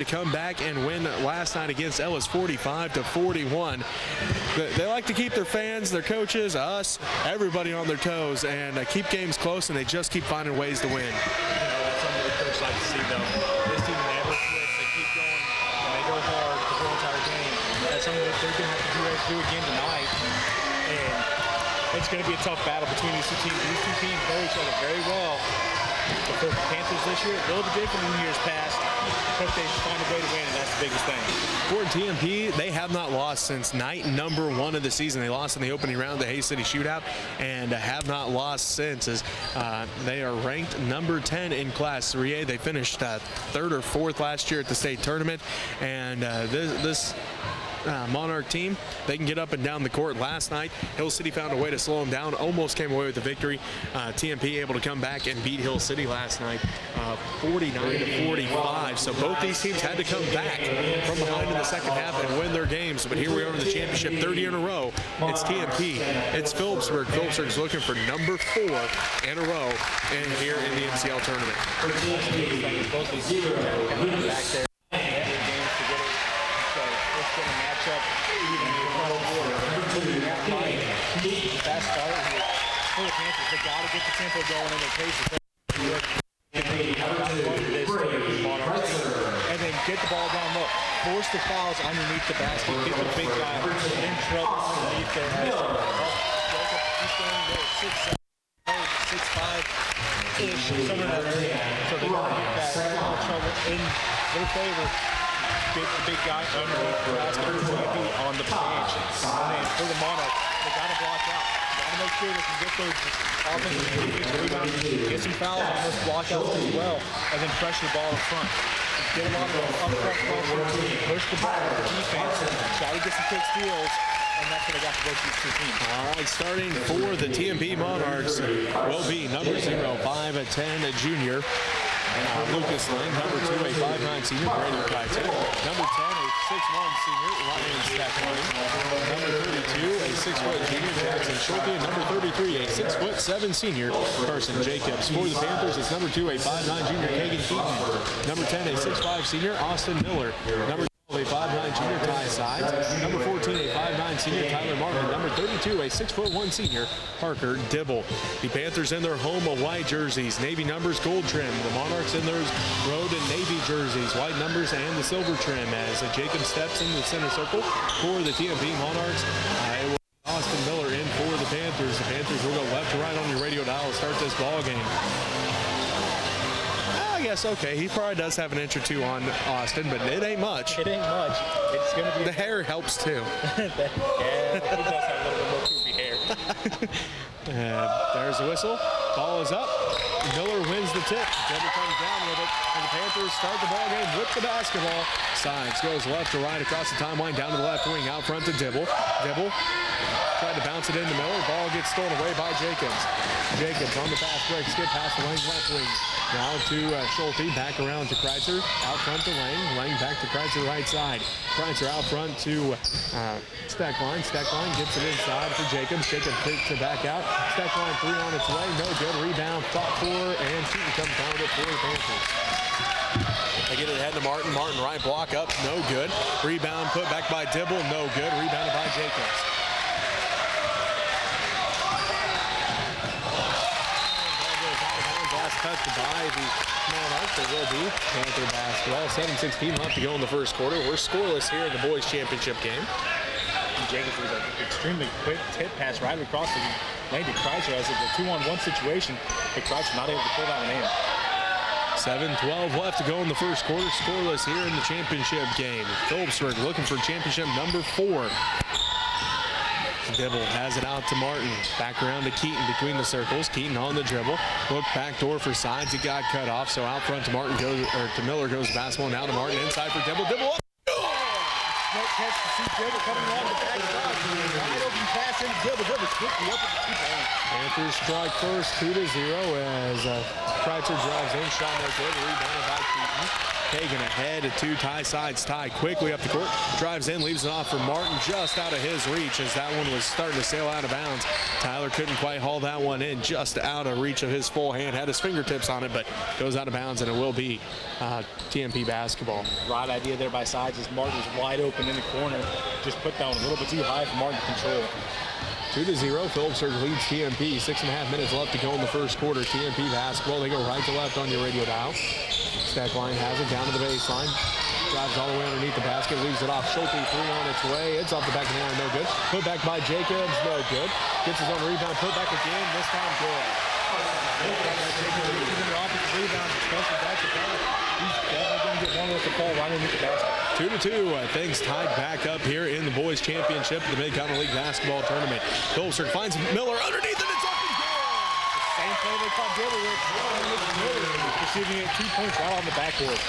to come back and win last night against Ellis 45-41. They like to keep their fans, their coaches, us, everybody on their toes and keep games close, and they just keep finding ways to win. You know, that's something the coach likes to see, though. This team never quits. They keep going, and they go hard the whole entire game. That's something that they're going to have to do again tonight. And it's going to be a tough battle between these two teams. These two teams know each other very well. But for the Panthers this year, a little bit different than years past. But they find a way to win, and that's the biggest thing. For TMP, they have not lost since night number 1 of the season. They lost in the opening round of the Hay City Shootout and have not lost since, as they are ranked number 10 in Class 3A. They finished 3rd or 4th last year at the state tournament, and this Monarch team, they can get up and down the court. Last night, Hill City found a way to slow them down, almost came away with the victory. TMP able to come back and beat Hill City last night 49-45. So both these teams had to come back from behind in the second half and win their games. But here we are in the championship, 30 in a row. It's TMP. It's Phillipsburg. Phillipsburg's looking for number 4 in a row and here in the MCL tournament. Fast start here for the Panthers. They got to get the tempo going in their paces. And then get the ball down low. Force the fouls underneath the basket. Get the big guy in trouble underneath there. He's standing there at 6'5", somewhere in that area. So they're going to get that trouble in their favor. Get the big guy underneath the basket on the bench. And for the Monarchs, they got to block out. Got to make sure they can get those offensive rebounds, get some fouls on those blockouts as well, and then pressure the ball in front. Get a lot of up-front pressure, push the ball with the defense, try to get some quick steals, and that's what I got for both these two teams. All right, starting for the TMP Monarchs will be number 0, 5'10", junior. Lucas Lang, number 2, a 5'9" senior, Brandon Kaiser. Number 10, a 6'1" senior, Ryan Stackline. Number 32, a 6-foot junior, Jackson Schulte. And number 33, a 6'7" senior, Carson Jacobs. For the Panthers, it's number 2, a 5'9" junior, Kagan Keaton. Number 10, a 6'5" senior, Austin Miller. Number 12, a 5'9" junior, Ty Sides. Number 14, a 5'9" senior, Tyler Martin. Number 32, a 6'1" senior, Parker Dibble. The Panthers in their home of white jerseys, navy numbers, gold trim. The Monarchs in theirs, road and navy jerseys, white numbers and the silver trim. As Jacob steps in the center circle for the TMP Monarchs, it will be Austin Miller in for the Panthers. The Panthers will go left to right on your radio dial to start this ball game. I guess, okay, he probably does have an inch or two on Austin, but it ain't much. It ain't much. It's going to be... The hair helps, too. Yeah, he does have a little bit more poofy hair. There's the whistle. Ball is up. Miller wins the tip. Dibble comes down with it, and the Panthers start the ball game with the basketball. Sides goes left to right across the timeline, down to the left wing, out front to Dibble. Dibble tried to bounce it into Miller. Ball gets stolen away by Jacobs. Jacobs on the fast break, skip past the Lang left wing. Now to Schulte, back around to Kreitzer, out front to Lang. Lang back to Kreitzer right side. Kreitzer out front to Stackline. Stackline gets it inside for Jacobs. Jacobs takes it back out. Stackline 3 on its way, no good. Rebound, fought for, and Keaton comes down with it for the Panthers. They get it ahead to Martin. Martin right block up, no good. Rebound put back by Dibble, no good. Rebounded by Jacobs. Touched by the Monarchs. It will be Panther basketball. 7:16 left to go in the first quarter. We're scoreless here in the boys' championship game. Jacobs was an extremely quick tip pass right across the lane to Kreitzer as it's a 2-on-1 situation, but Kreitzer not able to pull that one in. 7:12 left to go in the first quarter. Scoreless here in the championship game. Phillipsburg looking for championship number 4. Dibble has it out to Martin. Back around to Keaton between the circles. Keaton on the dribble. Look back door for Sides. He got cut off. So out front to Martin goes, or to Miller goes the basketball. Now to Martin inside for Dibble. Dibble up. No catch to see Dibble coming along the backside. Wide open pass into Dibble. Dibble quickly up at the 2-point. Panthers strike first, 2-0 as Kreitzer drives in. Shot no good. Rebounded by Keaton. Kagan ahead at 2 tie sides. Ty quickly up the court, drives in, leaves it off for Martin, just out of his reach as that one was starting to sail out of bounds. Tyler couldn't quite haul that one in, just out of reach of his full hand. Had his fingertips on it, but goes out of bounds, and it will be TMP basketball. Right idea there by Sides as Martin was wide open in the corner. Just put that one a little bit too high for Martin to control. 2-0, Phillipsburg leads TMP. 6.5 minutes left to go in the first quarter. TMP basketball. They go right to left on your radio dial. Stack line has it down to the baseline. Drives all the way underneath the basket, leaves it off. Schulte 3 on its way. It's off the back of the iron, no good. Put back by Jacobs, no good. Gets his own rebound, put back again, this time good. Rebound, especially back to back. He's definitely going to get one with the ball right underneath the basket. 2-2, things tied back up here in the boys championship, the Mid-Continent League basketball tournament. Phillipsburg finds Miller underneath, and it's up and good. Same play they caught Dibble with. Miller receiving it 2 points right on the backboard.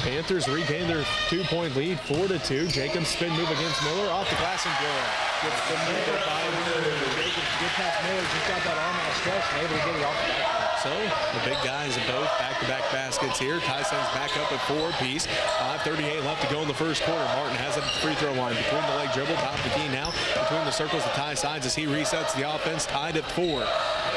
Panthers regain their 2-point lead, 4-2. Jacobs spin move against Miller, off the glass and good. Gets the Miller by Jacobs. Get past Miller, just got that arm out stretched and able to get it off the backboard. So the big guys are both back-to-back baskets here. Tyson's back up at 4 apiece. 5:38 left to go in the first quarter. Martin has it at the free throw line. Between the leg dribble, top of the key now. Between the circles, the tie sides as he resets the offense. Tied at 4.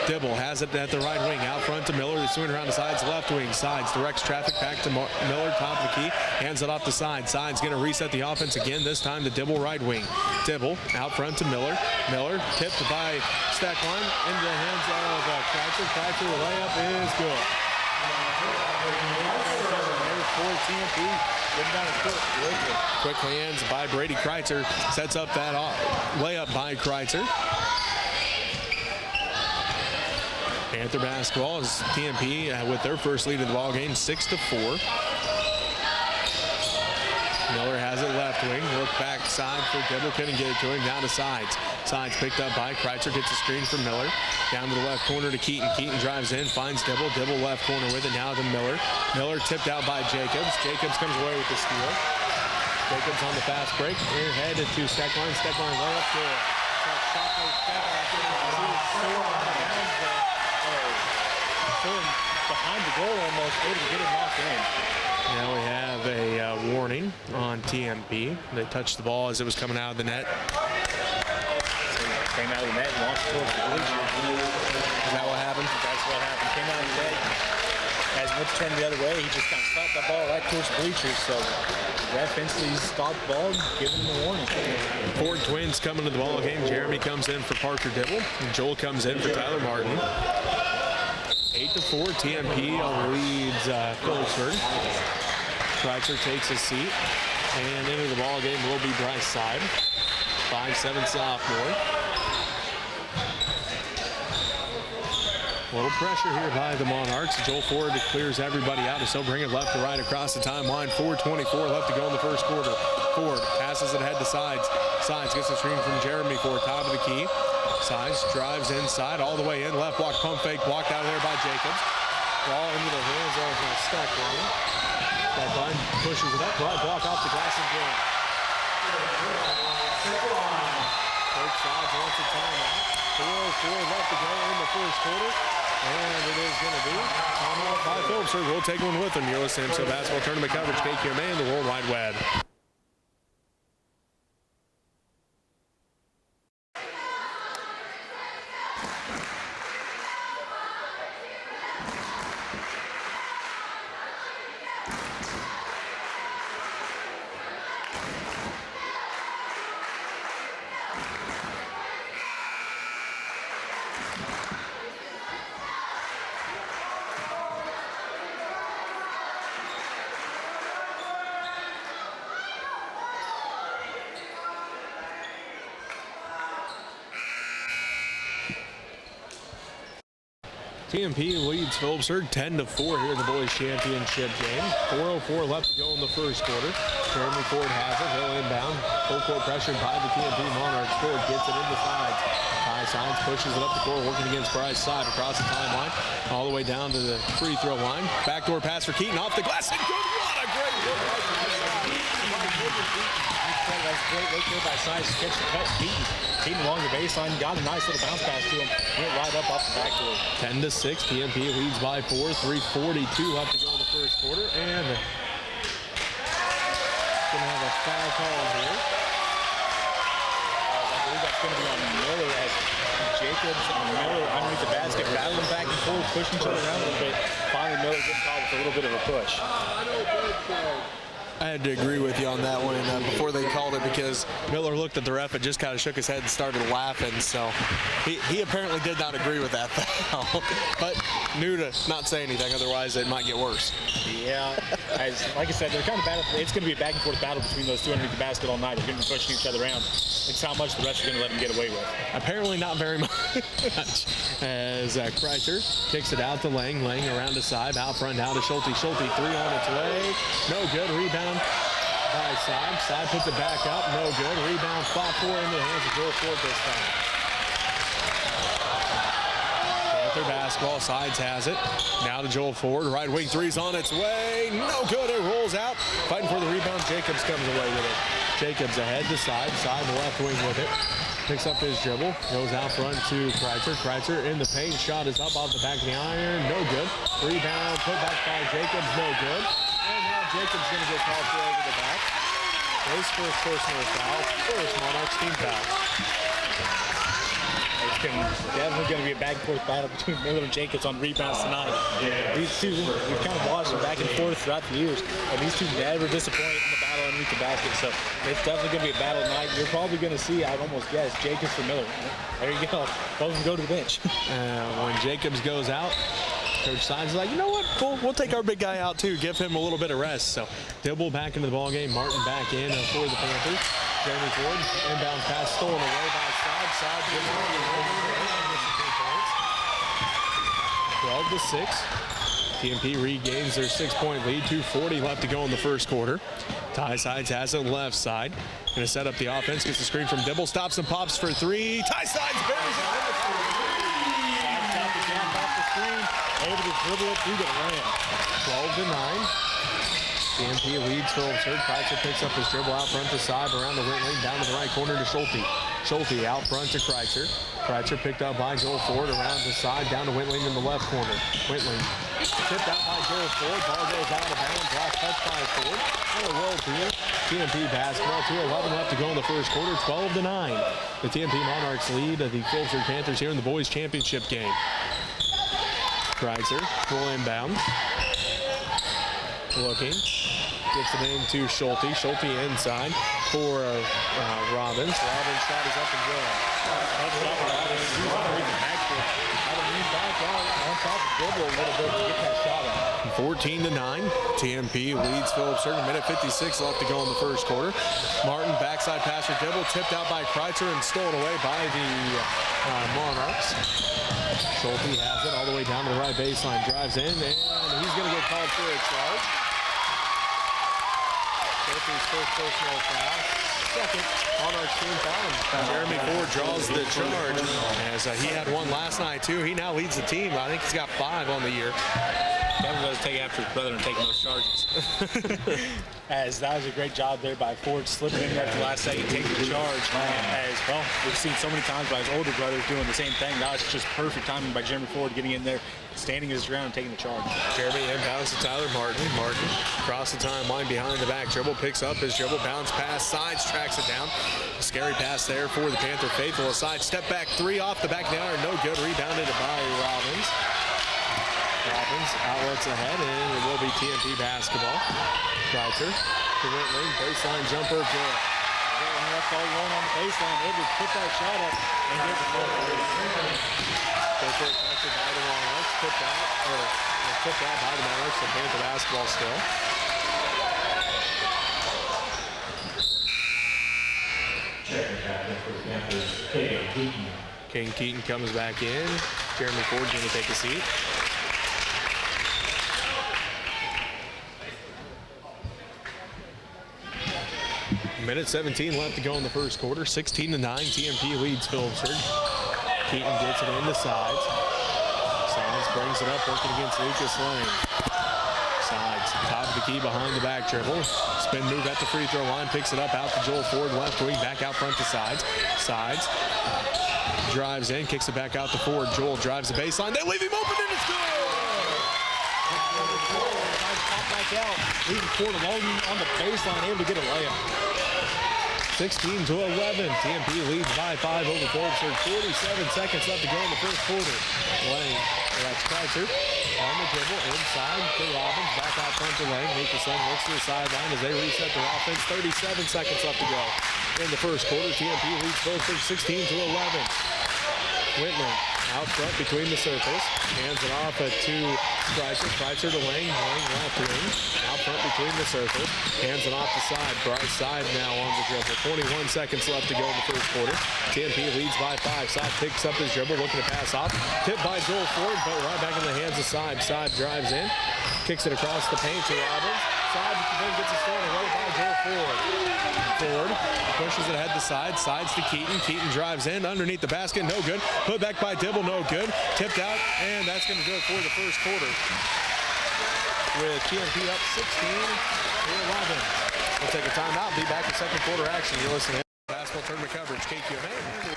Dibble has it at the right wing. Out front to Miller. They're swinging around the sides. Left wing. Sides directs traffic back to Miller. Top of the key. Hands it off the side. Side's going to reset the offense again. This time to Dibble right wing. Dibble out front to Miller. Miller tipped by Stack line into the hands of Kreitzer. Kreitzer, the layup is good. Quick hands by Brady Kreitzer. Sets up that layup by Kreitzer. Panther basketball is TMP with their first lead of the ball game, 6-4. Miller has it left wing. Look back side for Dibble. Couldn't get it to him. Down to Sides. Sides picked up by Kreitzer. Gets a screen from Miller. Down to the left corner to Keaton. Keaton drives in. Finds Dibble. Dibble left corner with it. Now to Miller. Miller tipped out by Jacobs. Jacobs comes away with the steal. Jacobs on the fast break. Ahead to Stack line. Stack line layup. Good. Behind the goal almost. Able to get it knocked in. Now we have a warning on TMP. They touched the ball as it was coming out of the net. Came out of the net and launched towards the bleachers. Is that what happened? That's what happened. Came out of the net. As it was turned the other way, he just kind of stopped the ball right towards the bleachers. So the ref instantly stopped the ball, giving him a warning. Ford twins coming to the ball game. Jeremy comes in for Parker Dibble. And Joel comes in for Tyler Martin. 8-4, TMP leads Phillipsburg. Kreitzer takes his seat, and into the ball game will be Bryce Side, 5'7" sophomore. A little pressure here by the Monarchs. Joel Ford clears everybody out, so bring it left to right across the timeline. 4:24 left to go in the first quarter. Ford passes it ahead to Sides. Sides gets a screen from Jeremy Ford, top of the key. Sides drives inside, all the way in. Left block, pump fake, blocked out of there by Jacobs. Ball into the hands of Stack line. Stack line pushes it up, right block off the glass and good. Coach Sides wants a timeout. 4:04 left to go in the first quarter. And it is going to be timeout by Phillipsburg. We'll take one with them. You're listening to Basketball Tournament coverage, KQMA and the World Wide Web. TMP leads Phillipsburg 10-4 here in the boys championship game. 4:04 left to go in the first quarter. Jeremy Ford has it. He'll inbound. Full court pressure by the TMP Monarchs. Ford gets it into Sides. Sides pushes it up the court, working against Bryce Side across the timeline, all the way down to the free throw line. Backdoor pass for Keaton off the glass and good. What a great work by That's great right there by Sides to catch the cut. Keaton along the baseline, got a nice little bounce pass to him. Went right up off the backboard. 10-6, TMP leads by 4. 3:42 left to go in the first quarter. And going to have a foul call here. I believe that's going to be on Miller as Jacobs and Miller underneath the basket, battling back and forth, pushing each other around a little bit. Finally, Miller getting caught with a little bit of a push. I had to agree with you on that one before they called it, because Miller looked at the ref and just kind of shook his head and started laughing. So he apparently did not agree with that foul, but knew to not say anything, otherwise it might get worse. Yeah, like I said, they're kind of battle. It's going to be a back and forth battle between those two underneath the basket all night. They're going to be pushing each other around. It's how much the refs are going to let them get away with. Apparently not very much. As Kreitzer kicks it out to Lang. Lang around the side, out front now to Schulte. Schulte, three on its way. No good. Rebound by Side. Side puts it back up. No good. Rebound fought for into the hands of Joel Ford this time. Panther basketball. Sides has it. Now to Joel Ford. Right wing three's on its way. No good. It rolls out. Fighting for the rebound. Jacobs comes away with it. Jacobs ahead to Side. Side the left wing with it. Picks up his dribble. Goes out front to Kreitzer. Kreitzer in the paint. Shot is up off the back of the iron. No good. Rebound put back by Jacobs. No good. And now Jacobs going to get called for over the back. His first personal foul. First Monarchs team foul. It's definitely going to be a back and forth battle between Miller and Jacobs on rebounds tonight. These two, we've kind of watched them back and forth throughout the years, and these two never disappoint in the battle underneath the basket. So it's definitely going to be a battle tonight. You're probably going to see, I'd almost guess, Jacobs for Miller. There you go. Both of them go to the bench. When Jacobs goes out, Coach Sides is like, you know what? We'll take our big guy out too. Give him a little bit of rest. So Dibble back into the ball game. Martin back in for the Panthers. Jeremy Ford, inbound pass stolen away by Side. Side gets 12-6. TMP regains their 6-point lead. 2:40 left to go in the first quarter. Ty Sides has it left side. Going to set up the offense. Gets the screen from Dibble. Stops and pops for three. Ty Sides buries it. Able to dribble it through the rim. 12-9. TMP leads Phillipsburg. Kreitzer picks up his dribble out front to Side, around to Whitley, down to the right corner to Schulte. Schulte out front to Kreitzer. Kreitzer picked up by Joel Ford, around to Side, down to Whitley in the left corner. Whitley tipped out by Joel Ford. Ball goes out of bounds. Last touch by Ford. And a roll here. TMP basketball. 2:11 left to go in the first quarter. 12-9. The TMP Monarchs lead the Phillipsburg Panthers here in the boys championship game. Kreitzer will inbound. Looking. Gets it into Schulte. Schulte inside for Robbins. Robbins' shot is up and good. On top of dribble a little bit to get that shot out. 14-9. TMP leads Phillipsburg. A minute 56 left to go in the first quarter. Martin backside pass for Dibble, tipped out by Kreitzer and stolen away by the Monarchs. Schulte has it all the way down to the right baseline. Drives in, and he's going to get called for a charge. Schulte's first personal foul. Second Monarchs team foul. Jeremy Ford draws the charge, as he had one last night too. He now leads the team. I think he's got 5 on the year. Kevin does take after his brother and taking those charges. As that was a great job there by Ford, slipping in there at the last second, taking the charge. As well, we've seen so many times by his older brothers doing the same thing. That was just perfect timing by Jeremy Ford getting in there, standing his ground, and taking the charge. Jeremy inbounds to Tyler Martin. Martin across the timeline behind the back dribble, picks up his dribble, bounce pass, Sides tracks it down. A scary pass there for the Panther faithful. A side step back three off the back of the iron, no good. Rebounded by Robbins. Robbins outlets ahead, and it will be TMP basketball. Kreitzer to Whitley, baseline jumper good. Left all alone on the baseline, able to put that shot up and get the ball. Pressure by the Monarchs, tipped out by the Monarchs, so Panther basketball still. King Keaton comes back in. Jeremy Ford's going to take a seat. Minute 17 left to go in the first quarter. 16-9. TMP leads Phillipsburg. Keaton gets it into Sides. Sides brings it up, working against Lucas Lane. Sides, top of the key behind the back dribble. Spin move at the free throw line, picks it up out to Joel Ford, left wing, back out front to Sides. Sides drives in, kicks it back out to Ford. Joel drives the baseline. They leave him open, and it's good! back out, leaving Ford alone on the baseline, able to get a layup. 16-11. TMP leads by 5 over Phillipsburg. 47 seconds left to go in the first quarter. That's Kreitzer on the dribble, inside to Robbins, back out front to Lang. Nicholson looks to the sideline as they reset their offense. 37 seconds left to go in the first quarter. TMP leads Phillipsburg 16-11. Whitman out front between the circles, hands it off to Kreitzer. Kreitzer to Lang, Lang left wing, out front between the circles, hands it off to side. Bryce Side now on the dribble. 21 seconds left to go in the first quarter. TMP leads by 5. Side picks up his dribble, looking to pass off. Tipped by Joel Ford, but right back in the hands of Side. Side drives in, kicks it across the paint to Robbins. Side then gets it stolen away by Joel Ford. Ford pushes it ahead to Side. Sides to Keaton. Keaton drives in underneath the basket. No good. Put back by Dibble. No good. Tipped out. And that's going to do it for the first quarter. With TMP up 16-11. We'll take a timeout. Be back in second quarter action. You're listening to Basketball Tournament Coverage. KQMA.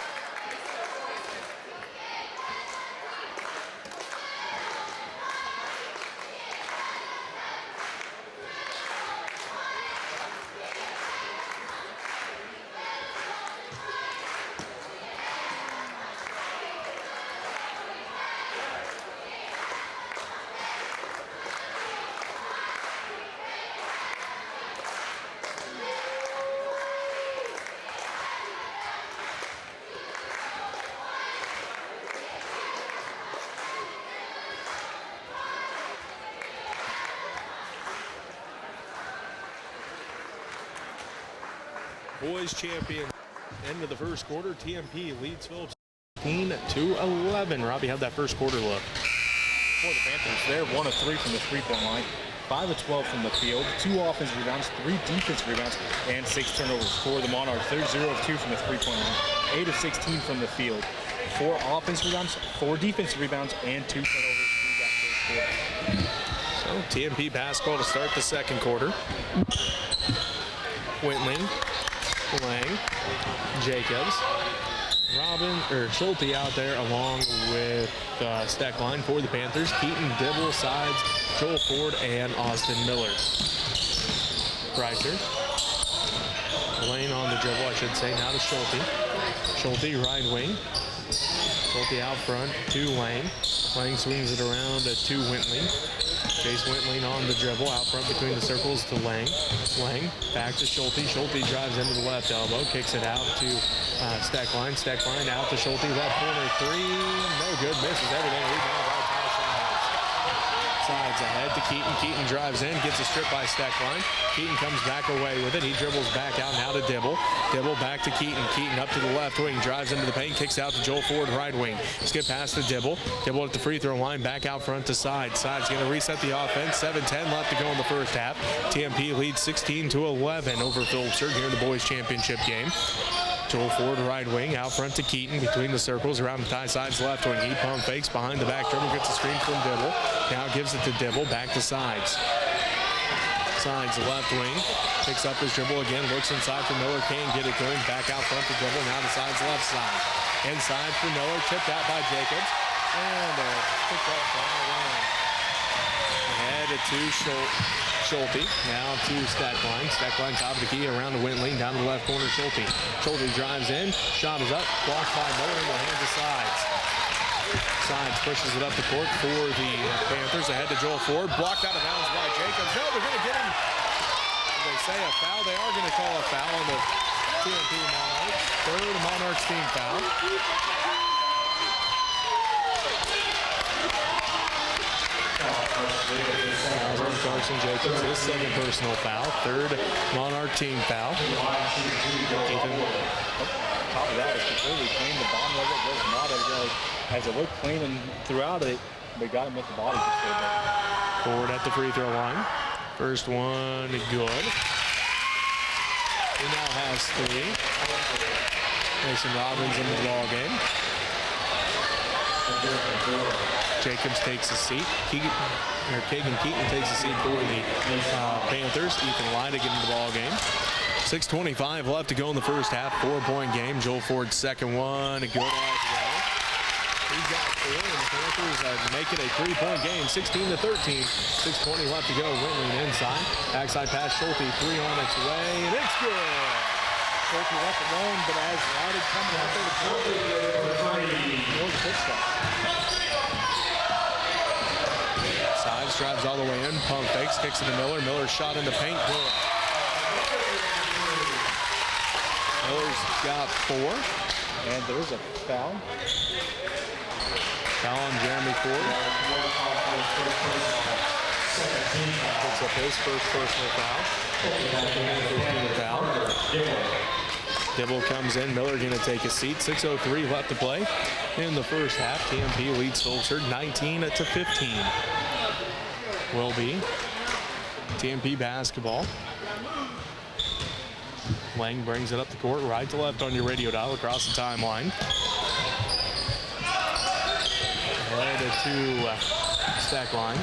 Boys champion. End of the first quarter. TMP leads Phillips 16-11. Robbie, how'd that first quarter look? For the Panthers, they're 1 of 3 from the three-point line, 5 of 12 from the field, 2 offensive rebounds, 3 defensive rebounds, and 6 turnovers. For the Monarchs, they're 0 of 2 from the three-point line, 8 of 16 from the field, 4 offensive rebounds, 4 defensive rebounds, and 2 turnovers through that first quarter. So TMP basketball to start the second quarter. Whitling, Lang, Jacobs, Schulte out there along with Steckline for the Panthers. Keaton, Dibble, Sides, Joel Ford, and Austin Miller. Kreitzer. Lane on the dribble, I should say, now to Schulte. Schulte, right wing. Schulte out front to Lang. Lang swings it around to Whitling. Chase Whitling on the dribble, out front between the circles to Lang. Lang back to Schulte. Schulte drives into the left elbow, kicks it out to Steckline. Steckline out to Schulte, left corner three, no good, misses everything. Rebound by Ty Sides ahead to Keaton. Keaton drives in, gets a strip by Steckline. Keaton comes back away with it. He dribbles back out now to Dibble. Dibble back to Keaton. Keaton up to the left wing, drives into the paint, kicks out to Joel Ford, right wing. Skip pass to Dibble. Dibble at the free throw line, back out front to Side. Side's going to reset the offense. 7:10 left to go in the first half. TMP leads 16-11 over Phillipsburg here in the boys championship game. Joel Ford, right wing, out front to Keaton, between the circles, around the Ty Sides left wing. He pump fakes behind the back dribble, gets a screen from Dibble. Now gives it to Dibble, back to Sides. Sides left wing, picks up his dribble again, looks inside for Miller, can't get it going. Back out front to Dibble, now to Sides left side. Inside for Miller, tipped out by Jacobs. And picked up by Lang. Ahead to Schulte, now to Steckline. Steckline top of the key around to Whitling, down to the left corner, Schulte. Schulte drives in, shot is up, blocked by Miller in the hands of Sides. Sides pushes it up the court for the Panthers, ahead to Joel Ford, blocked out of bounds by Jacobs. No, they're going to get him. They say a foul. They are going to call a foul on the TMP Monarchs. Third Monarchs team foul. Carson Jacobs, his second personal foul, third Monarch team foul. Top of that is completely clean. The bottom of it was not as it looked clean and throughout it, they got him with the body. Ford at the free throw line. First one, good. He now has 3. Mason Robbins in the ball game. Jacobs takes a seat. Kagan Keaton takes a seat for the Panthers. Ethan Leidig in the ball game. 6:25 left to go in the first half. 4-point game. Joel Ford's second one, good as well. He's got 4, and the Panthers make it a 3-point game, 16-13. 6:20 left to go. Whitling inside. Backside pass, Schulte, 3 on its way, and it's good. Schulte left alone, but as Roddy coming out there to cover, the pitch stop. Sides drives all the way in. Pump fakes, kicks it to Miller. Miller's shot in the paint. Good. Miller's got 4. And there's a foul. Foul on Jeremy Ford. Picks up his first personal foul. Dibble comes in. Miller going to take a seat. 6:03 left to play in the first half. TMP leads Fulcher 19-15. Will be TMP basketball. Lang brings it up the court, right to left on your radio dial across the timeline. Headed to stack line.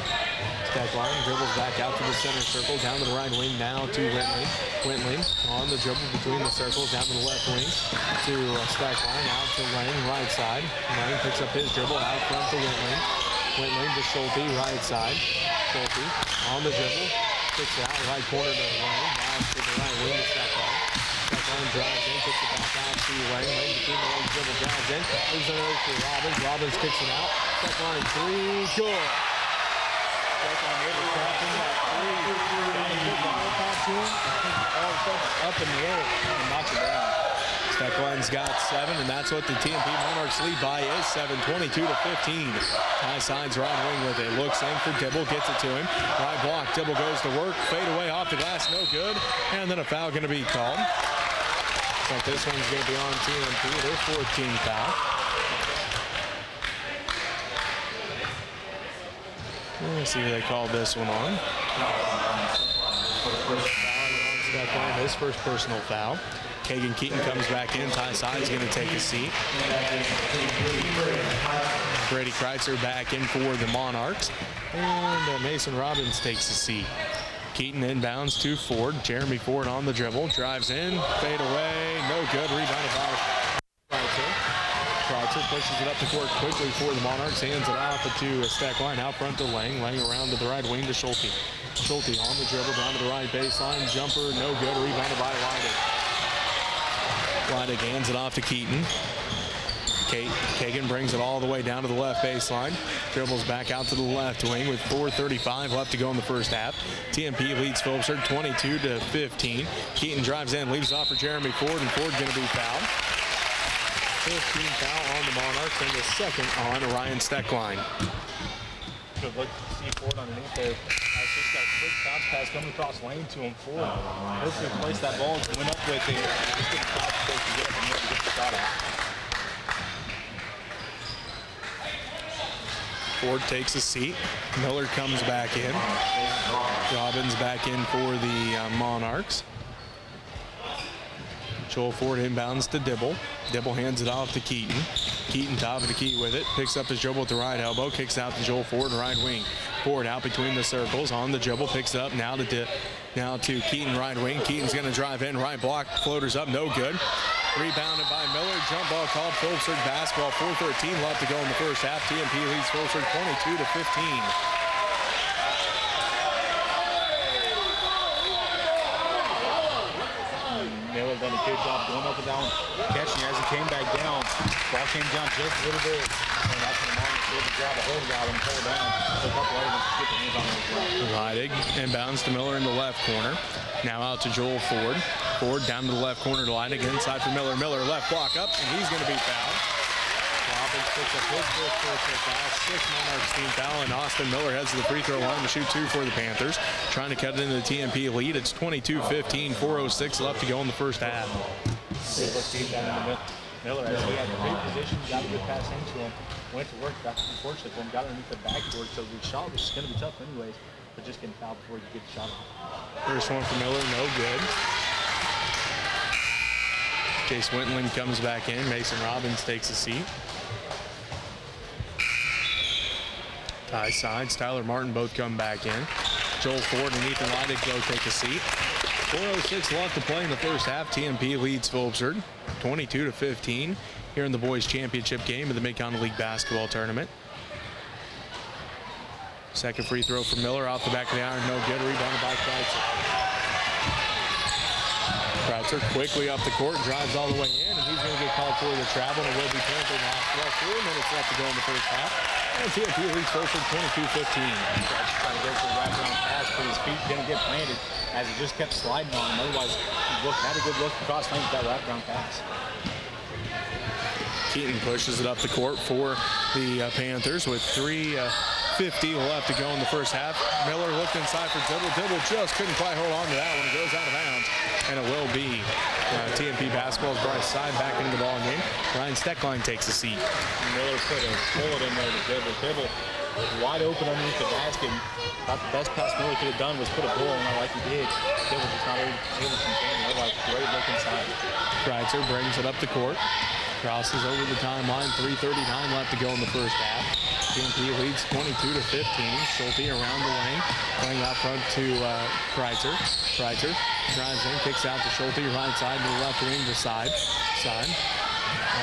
Stack line dribbles back out to the center circle, down to the right wing, now to Whitling. Whitling on the dribble between the circles, down to the left wing to stack line, out to Lang, right side. Lang picks up his dribble, out front to Whitling. Whitling to Schulte, right side. Schulte on the dribble, kicks it out, right corner to Lang, now to the right wing to stack line. Stack line drives in, kicks it back out to Lang. Lang between the legs, dribble drives in, moves it over to Robbins. Robbins kicks it out. Stack line 3, good. Up in the air and knocks it down. Steckline's got 7, and that's what the TMP Monarchs lead by is 7, 22-15. High sides right wing with it. Looks in for Dibble, gets it to him. Right block, Dibble goes to work. Fade away off the glass, no good. And then a foul going to be called. But this one's going to be on TMP, their 4th team foul. Let's see who they called this one on. Steckline, his first personal foul. Kagan Keaton comes back in. Ty Side's going to take a seat. Brady Kreitzer back in for the Monarchs. And Mason Robbins takes a seat. Keaton inbounds to Ford. Jeremy Ford on the dribble. Drives in. Fade away. No good. Rebounded by Kreitzer. Kreitzer pushes it up the court quickly for the Monarchs. Hands it off to a stack line out front to Lang. Lang around to the right wing to Schulte. Schulte on the dribble down to the right baseline. Jumper. No good. Rebounded by Leidig. Leidig hands it off to Keaton. Kagan brings it all the way down to the left baseline. Dribbles back out to the left wing with 4:35 left to go in the first half. TMP leads Phillipsburg 22-15. Keaton drives in, leaves off for Jeremy Ford, and Ford going to be fouled. 15 foul on the Monarchs and the second on Ryan Steckline. Good look to see Ford underneath there. Just got a quick bounce pass coming across lane to him. Ford perfectly placed that ball and went up with it. Just get the top space to get up and get the shot out. Ford takes a seat. Miller comes back in. Robbins back in for the Monarchs. Joel Ford inbounds to Dibble. Dibble hands it off to Keaton. Keaton top of the key with it. Picks up his dribble with the right elbow. Kicks out to Joel Ford, right wing. Ford out between the circles. On the dribble. Picks it up now to Keaton, right wing. Keaton's going to drive in. Right block. Floaters up. No good. Rebounded by Miller. Jump ball called. Phillipsburg basketball. 4:13 left to go in the first half. TMP leads Phillipsburg 22-15. Miller done a good job going up and down, catching as he came back down. Ball came down just a little bit. And that's when the Monarchs did to grab a hold of him and pull down. So a couple items to get the hands on him as well. Leidig inbounds to Miller in the left corner. Now out to Joel Ford. Ford down to the left corner to Leidig. Inside for Miller. Miller left block up, and he's going to be fouled. Robbins picks up his first personal foul. 6 Monarchs team foul, and Austin Miller heads to the free throw line to shoot 2 for the Panthers. Trying to cut it into the TMP lead. It's 22-15, 4:06 left to go in the first half. Miller, as he had a great position, got a good pass into him, went to work, got unfortunate for him, got underneath the backboard, so the shot was going to be tough anyways, but just getting fouled before you get the shot off. First one for Miller, no good. Chase Wentland comes back in. Mason Robbins takes a seat. Ty Sides, Tyler Martin both come back in. Joel Ford and Ethan Leidig both take a seat. 4:06 left to play in the first half. TMP leads Phillipsburg 22-15 here in the boys championship game of the Mid-Continent League basketball tournament. Second free throw for Miller off the back of the iron, no good. Rebounded by Kreitzer. Kreitzer quickly up the court, drives all the way in, and he's going to get called for the travel, and it will be Panther now. 4 minutes left to go in the first half. And TMP leads Phillipsburg 22-15. Kreitzer trying to go for a wraparound pass, but his feet didn't get planted as he just kept sliding on him. Otherwise, he had a good look across lane with that wraparound pass. Keaton pushes it up the court for the Panthers with 3:50 left to go in the first half. Miller looked inside for Dibble. Dibble just couldn't quite hold on to that one. It goes out of bounds, and it will be TMP basketball's Bryce Side back into the ball game. Ryan Steckline takes a seat. Miller put a bullet in there to Dibble. Dibble wide open underneath the basket. Thought the best pass Miller could have done was put a bullet in there like he did. Dibble just not able to contain it. Otherwise, great look inside. Kreitzer brings it up the court. Crosses over the timeline. 3:39 left to go in the first half. TMP leads 22-15. Schulte around the lane, playing out front to Kreitzer. Kreitzer drives in, kicks out to Schulte, right side to the left wing to side. Side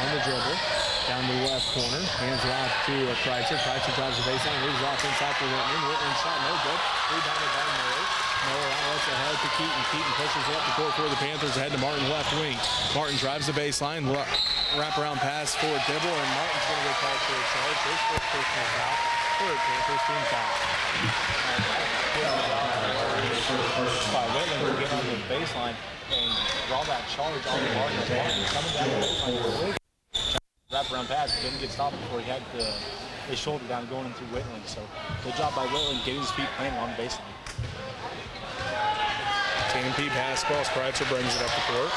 on the dribble, down to the left corner, hands it off to Kreitzer. Kreitzer drives the baseline, leaves off inside for Whitman. Whitman shot no good. Rebounded by Miller. Miller outlets ahead to Keaton. Keaton pushes it up the court for the Panthers, ahead to Martin left wing. Martin drives the baseline, wraparound pass for Dibble, and Martin's going to get called for a charge. His first personal foul. Third Panthers team foul. By Whitman to get on the baseline and draw that charge on the Martin. Martin coming down the baseline. Wraparound pass, but didn't get stopped before he had his shoulder down going into Whitland. So good job by Whitland getting his feet planted on the baseline. TMP basketball, Kreitzer brings it up the court.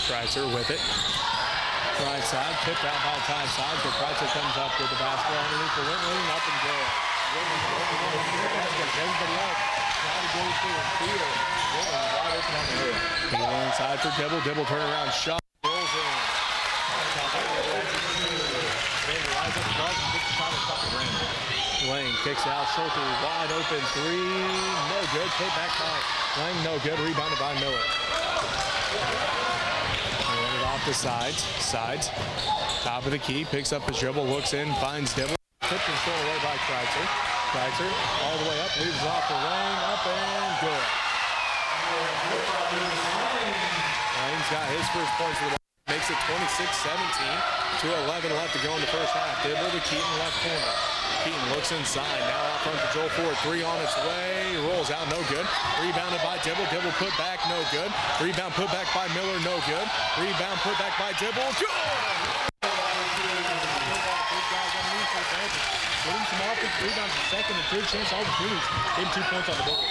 Kreitzer with it. Right side, tipped out by Ty Side, but Kreitzer comes up with the basketball underneath for Whitman, up and good. Whitman everybody else trying to go through the field. Whitman wide open on the hill. He inside for Dibble. Dibble turnaround shot. Rolls in. Lane kicks out. Schulte wide open three. No good. Put back by Lang. No good. Rebounded by Miller. Run it off the sides. Top of the key. Picks up his dribble. Looks in. Finds Dibble. Tipped and thrown away by Kreitzer. Kreitzer all the way up. Leaves off the lane. Up and good. Lane's got his first points for the ball. Makes it 26-17. 2:11 left to go in the first half. Dibble to Keaton left corner. Keaton looks inside. Now out front to Joel Ford. 3 on its way. Rolls out. No good. Rebounded by Dibble. Dibble put back. No good. Rebound put back by Miller. No good. Rebound put back by Dibble. Good! Getting some offense, rebounds in second and third chance opportunities. Getting 2 points on the board.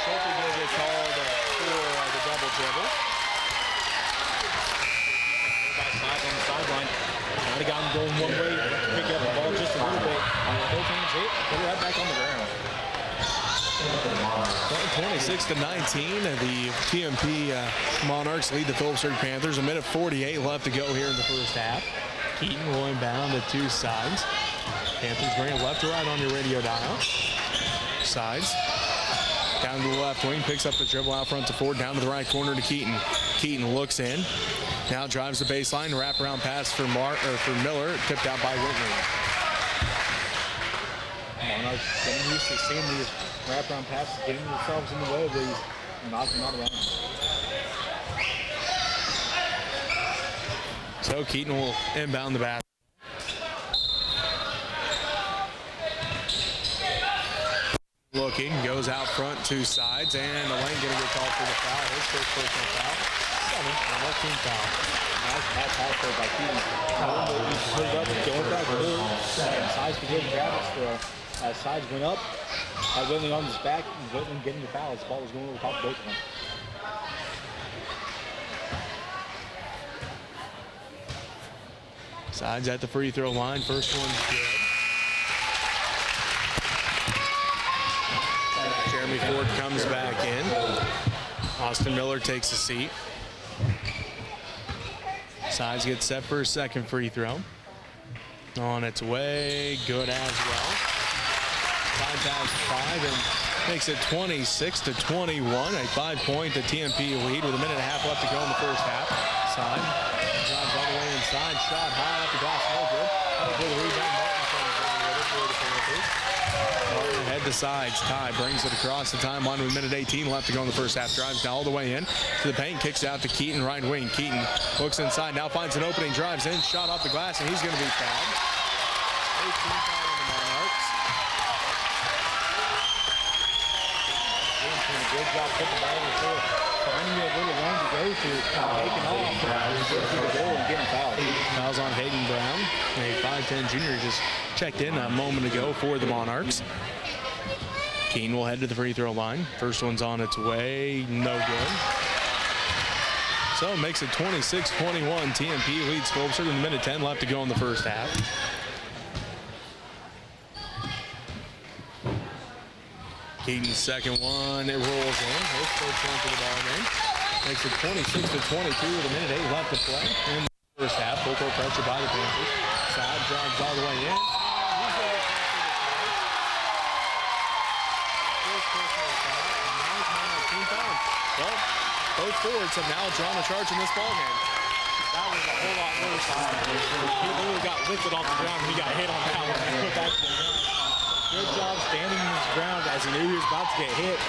Schulte going to get called for the double dribble. Side on the sideline. Might have got him going one way. Pick up the ball just a little bit. Both hands hit. Put it right back on the ground. 26-19. The TMP Monarchs lead the Phillipsburg Panthers. A minute 48 left to go here in the first half. Keaton will inbound to two sides. Panthers bring it left to right on your radio dial. Sides. Down to the left wing. Picks up the dribble out front to Ford. Down to the right corner to Keaton. Keaton looks in. Now drives the baseline, wraparound pass for Miller, tipped out by Whitman. Monarchs getting used to seeing these wraparound passes, getting themselves in the way of these, knocking out around. So Keaton will inbound the basket. Looking, goes out front, two sides, and Elaine going to get called for the foul. His first personal foul. 7-team foul. Nice pass there by Keaton. He put it up, going back, and Sides could get grab it still. As Sides went up, had Whitman on his back, and Whitman getting the foul. His ball was going over the top of both of them. Sides at the free throw line. First one's good. Jeremy Ford comes back in. Austin Miller takes a seat. Sides gets set for a second free throw. On its way, good as well. side pass 5 and makes it 26-21. A 5-point TMP lead with a minute and a half left to go in the first half. Side drives all the way inside, shot high off the glass, no good. For the rebound, Martin comes down with it for the Panthers. Martin head to sides. Ty brings it across the timeline with a minute 18 left to go in the first half. Drives now all the way in to the paint, kicks out to Keaton, right wing. Keaton looks inside, now finds an opening, drives in, shot off the glass, and he's going to be fouled. 18 foul on the Monarchs. Doing a good job putting the ball in the court, finding a little run to go to, taking off, getting to the goal and getting fouled. Fouls on Hayden Brown, a 5'10 junior, just checked in a moment ago for the Monarchs. Keene will head to the free throw line. First one's on its way, no good. So it makes it 26-21. TMP leads Phillipsburg with a minute 10 left to go in the first half. Keaton's second one, it rolls in. His first one for the ball game. Makes it 26-22 with a minute 8 left to play in the first half. Full court pressure by the Panthers. Side drives all the way in. Well, both forwards have now drawn a charge in this ball game. That was a whole lot worse. He literally got lifted off the ground when he got hit on that one and put back to the ground. Good job standing in his ground as he knew he was about to get hit.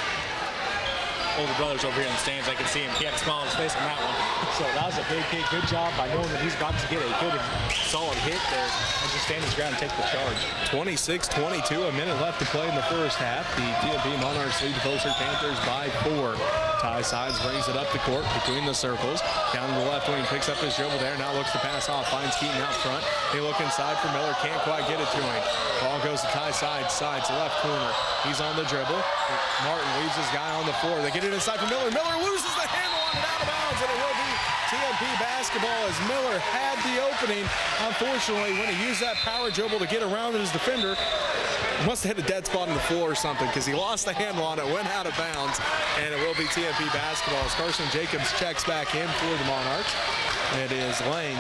Older brother's over here in the stands. I can see him. He had a smile on his face on that one. So that was a big hit. Good job by knowing that he's about to get a good, solid hit there and just stand his ground and take the charge. 26-22, a minute left to play in the first half. The TMP Monarchs lead the Phillipsburg Panthers by 4. Ty Sides brings it up the court between the circles. Down to the left wing, picks up his dribble there. Now looks to pass off, finds Keaton out front. They look inside for Miller, can't quite get it to him. Ball goes to Ty Sides, left corner. He's on the dribble. Martin leaves his guy on the floor. They get it inside for Miller. Miller loses the handle on it, out of bounds, and it will be TMP basketball as Miller had the opening. Unfortunately, when he used that power dribble to get around his defender, he must have hit a dead spot on the floor or something because he lost the handle on it, went out of bounds, and it will be TMP basketball as Carson Jacobs checks back in for the Monarchs. It is Lang,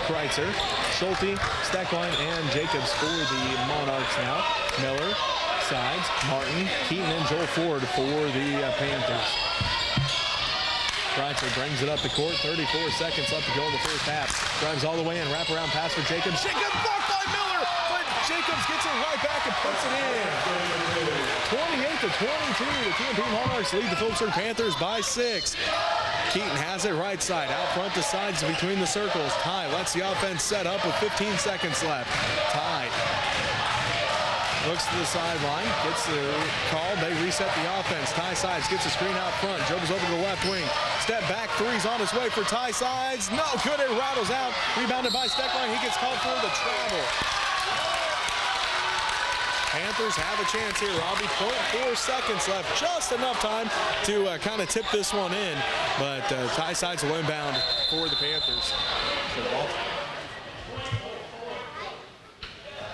Kreitzer, Schulte, Steckline, and Jacobs for the Monarchs now. Miller, Sides, Martin, Keaton, and Joel Ford for the Panthers. Kreitzer brings it up the court, 34 seconds left to go in the first half. Drives all the way in, wraparound pass for Jacobs. Jacobs blocked by Miller, but Jacobs gets it right back and puts it in. 28-22, the TMP Monarchs lead the Phillipsburg Panthers by 6. Keaton has it right side, out front to Sides between the circles. Ty lets the offense set up with 15 seconds left. Ty looks to the sideline, gets the call, they reset the offense. Ty Sides gets a screen out front, dribbles over to the left wing. Step back, three's on his way for Ty Sides. No good, it rattles out. Rebounded by Steckline, he gets called for the travel. Panthers have a chance here, Robbie. 0.4 seconds left, just enough time to kind of tip this one in. But Ty Sides will inbound for the Panthers.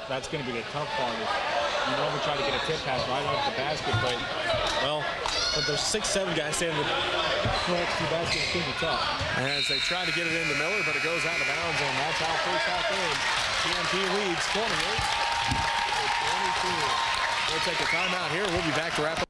That's going to be the tough part. You normally try to get a tip pass right off the basket, but, well, but there's 6-7 guys standing next to the basket. It's going to be tough. As they try to get it into Miller, but it goes out of bounds, and that's how first half ends. TMP leads 28-22. We'll take a timeout here. We'll be back to wrap up.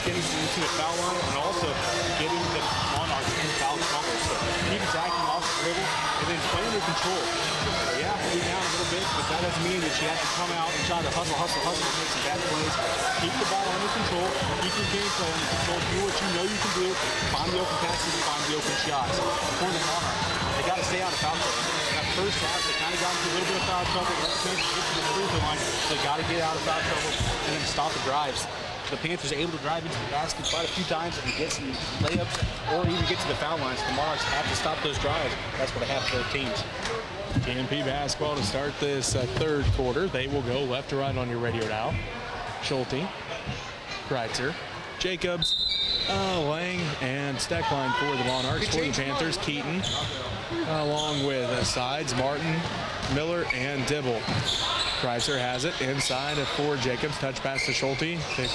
getting into the foul line and also getting the Monarchs in foul trouble. So keep attacking off the dribble and then play under control. Yeah, be down a little bit, but that doesn't mean that you have to come out and try to hustle, and make some bad plays. Keep the ball under control. Keep your gameplay under control. Do what you know you can do. Find the open passes, find the open shots. For the Monarchs, they got to stay out of foul trouble. That first half, they kind of got into a little bit of foul trouble. Let the Panthers get to the free throw line. So they got to get out of foul trouble and then stop the drives. The Panthers are able to drive into the basket quite a few times and get some layups or even get to the foul lines. The Monarchs have to stop those drives. That's what they have for their teams. TMP basketball to start this third quarter. They will go left to right on your radio dial. Schulte, Kreitzer, Jacobs, Lang, and Steckline for the Monarchs. For the Panthers, Keaton, along with Sides, Martin, Miller, and Dibble. Kreitzer has it inside for Jacobs. Touch pass to Schulte. To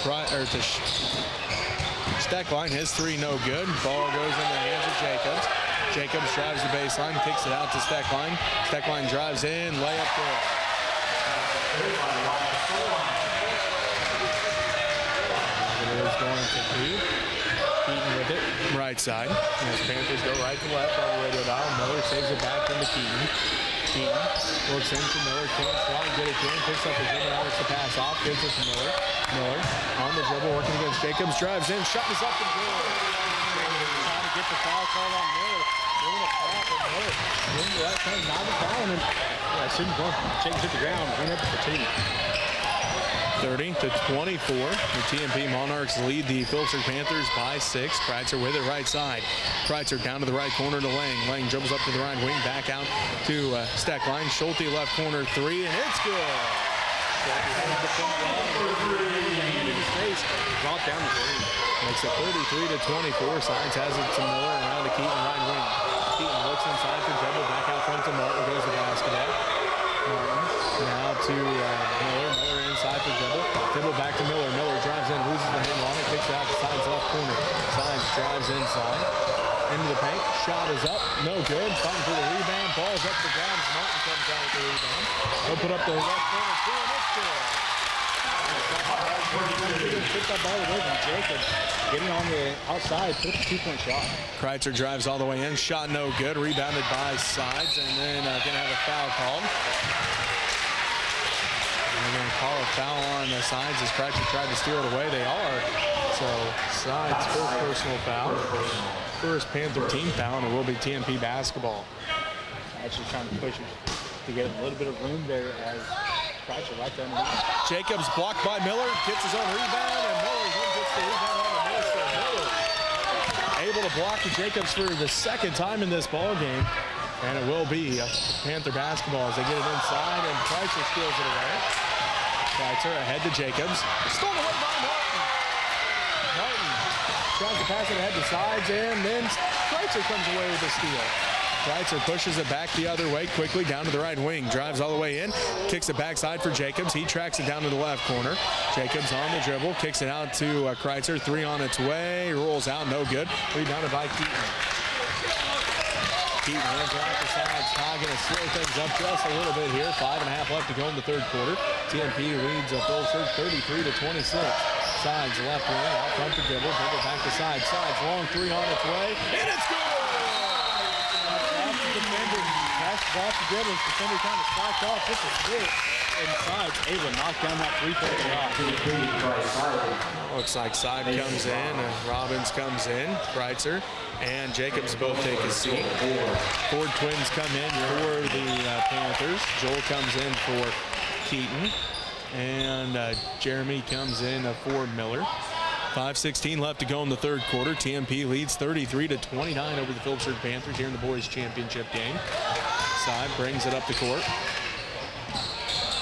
Steckline. His three no good. Ball goes in the hands of Jacobs. Jacobs drives the baseline, kicks it out to Steckline. Steckline drives in, layup good. It is going to be Keaton with it, right side. As Panthers go right to left on the radio dial. Miller saves it back into Keaton. Keaton looks into Miller, can't slide, get it in, picks up his dribble, Alex to pass off, gives it to Miller. Miller on the dribble, working against Jacobs, drives in, shot is up and good. Trying to get the foul call on Miller. Doing a foul on Miller. Doing the right thing, not a foul, and shouldn't go. Jacobs hit the ground, bring up for two. 30-24. The TMP Monarchs lead the Phillipsburg Panthers by 6. Kreitzer with it right side. Kreitzer down to the right corner to Lang. Lang dribbles up to the right wing, back out to Steckline. Schulte left corner three, and it's good. Brought down the three. Makes it 33-24. Sides has it to Miller around to Keaton right wing. Keaton looks inside for dribble, back out front to Martin. Goes to basketball. Martin now to Miller. Miller inside for dribble. Dribble back to Miller. Miller drives in, loses the handle on it, kicks it out to Sides left corner. Sides drives inside. Into the paint. Shot is up. No good. Fighting for the rebound. Ball's up the ground. Martin comes down with the rebound. He'll put up the left corner three, and it's good. Took that ball away from Jacobs. Getting on the outside, took a 2-point shot. Kreitzer drives all the way in. Shot no good. Rebounded by Sides, and then going to have a foul called. They're going to call a foul on the Sides as Kreitzer tried to steal it away. They are. So Sides first personal foul. First Panther team foul, and it will be TMP basketball. Actually trying to push it to get a little bit of room there as Kreitzer right there underneath. Jacobs blocked by Miller, gets his own rebound, and Miller then gets the rebound on the miss. So Miller able to block the Jacobs for the second time in this ball game. And it will be Panther basketball as they get it inside, and Kreitzer steals it away. Kreitzer ahead to Jacobs. Stolen away by Martin. Martin tries to pass it ahead to Sides, and then Kreitzer comes away with the steal. Kreitzer pushes it back the other way quickly down to the right wing. Drives all the way in. Kicks it backside for Jacobs. He tracks it down to the left corner. Jacobs on the dribble. Kicks it out to Kreitzer. Three on its way. Rolls out. No good. Rebounded by Keaton. Keaton hands it out to Sides. Going to slow things up just a little bit here. 5.5 left to go in the third quarter. TMP leads Phillipsburg 33-26. Sides left wing. Out front to dribble. Dribble back to Sides. Sides long three on its way. And it's good! Defender passes off the dribble. Defender kind of slacked off. Just a split. And Sides able to knock down that three-point shot. Looks like Side comes in and Robbins comes in. Kreitzer and Jacobs both take a seat. Ford twins come in for the Panthers. Joel comes in for Keaton. And Jeremy comes in for Miller. 5:16 left to go in the third quarter. TMP leads 33-29 over the Phillipsburg Panthers here in the boys championship game. Side brings it up the court.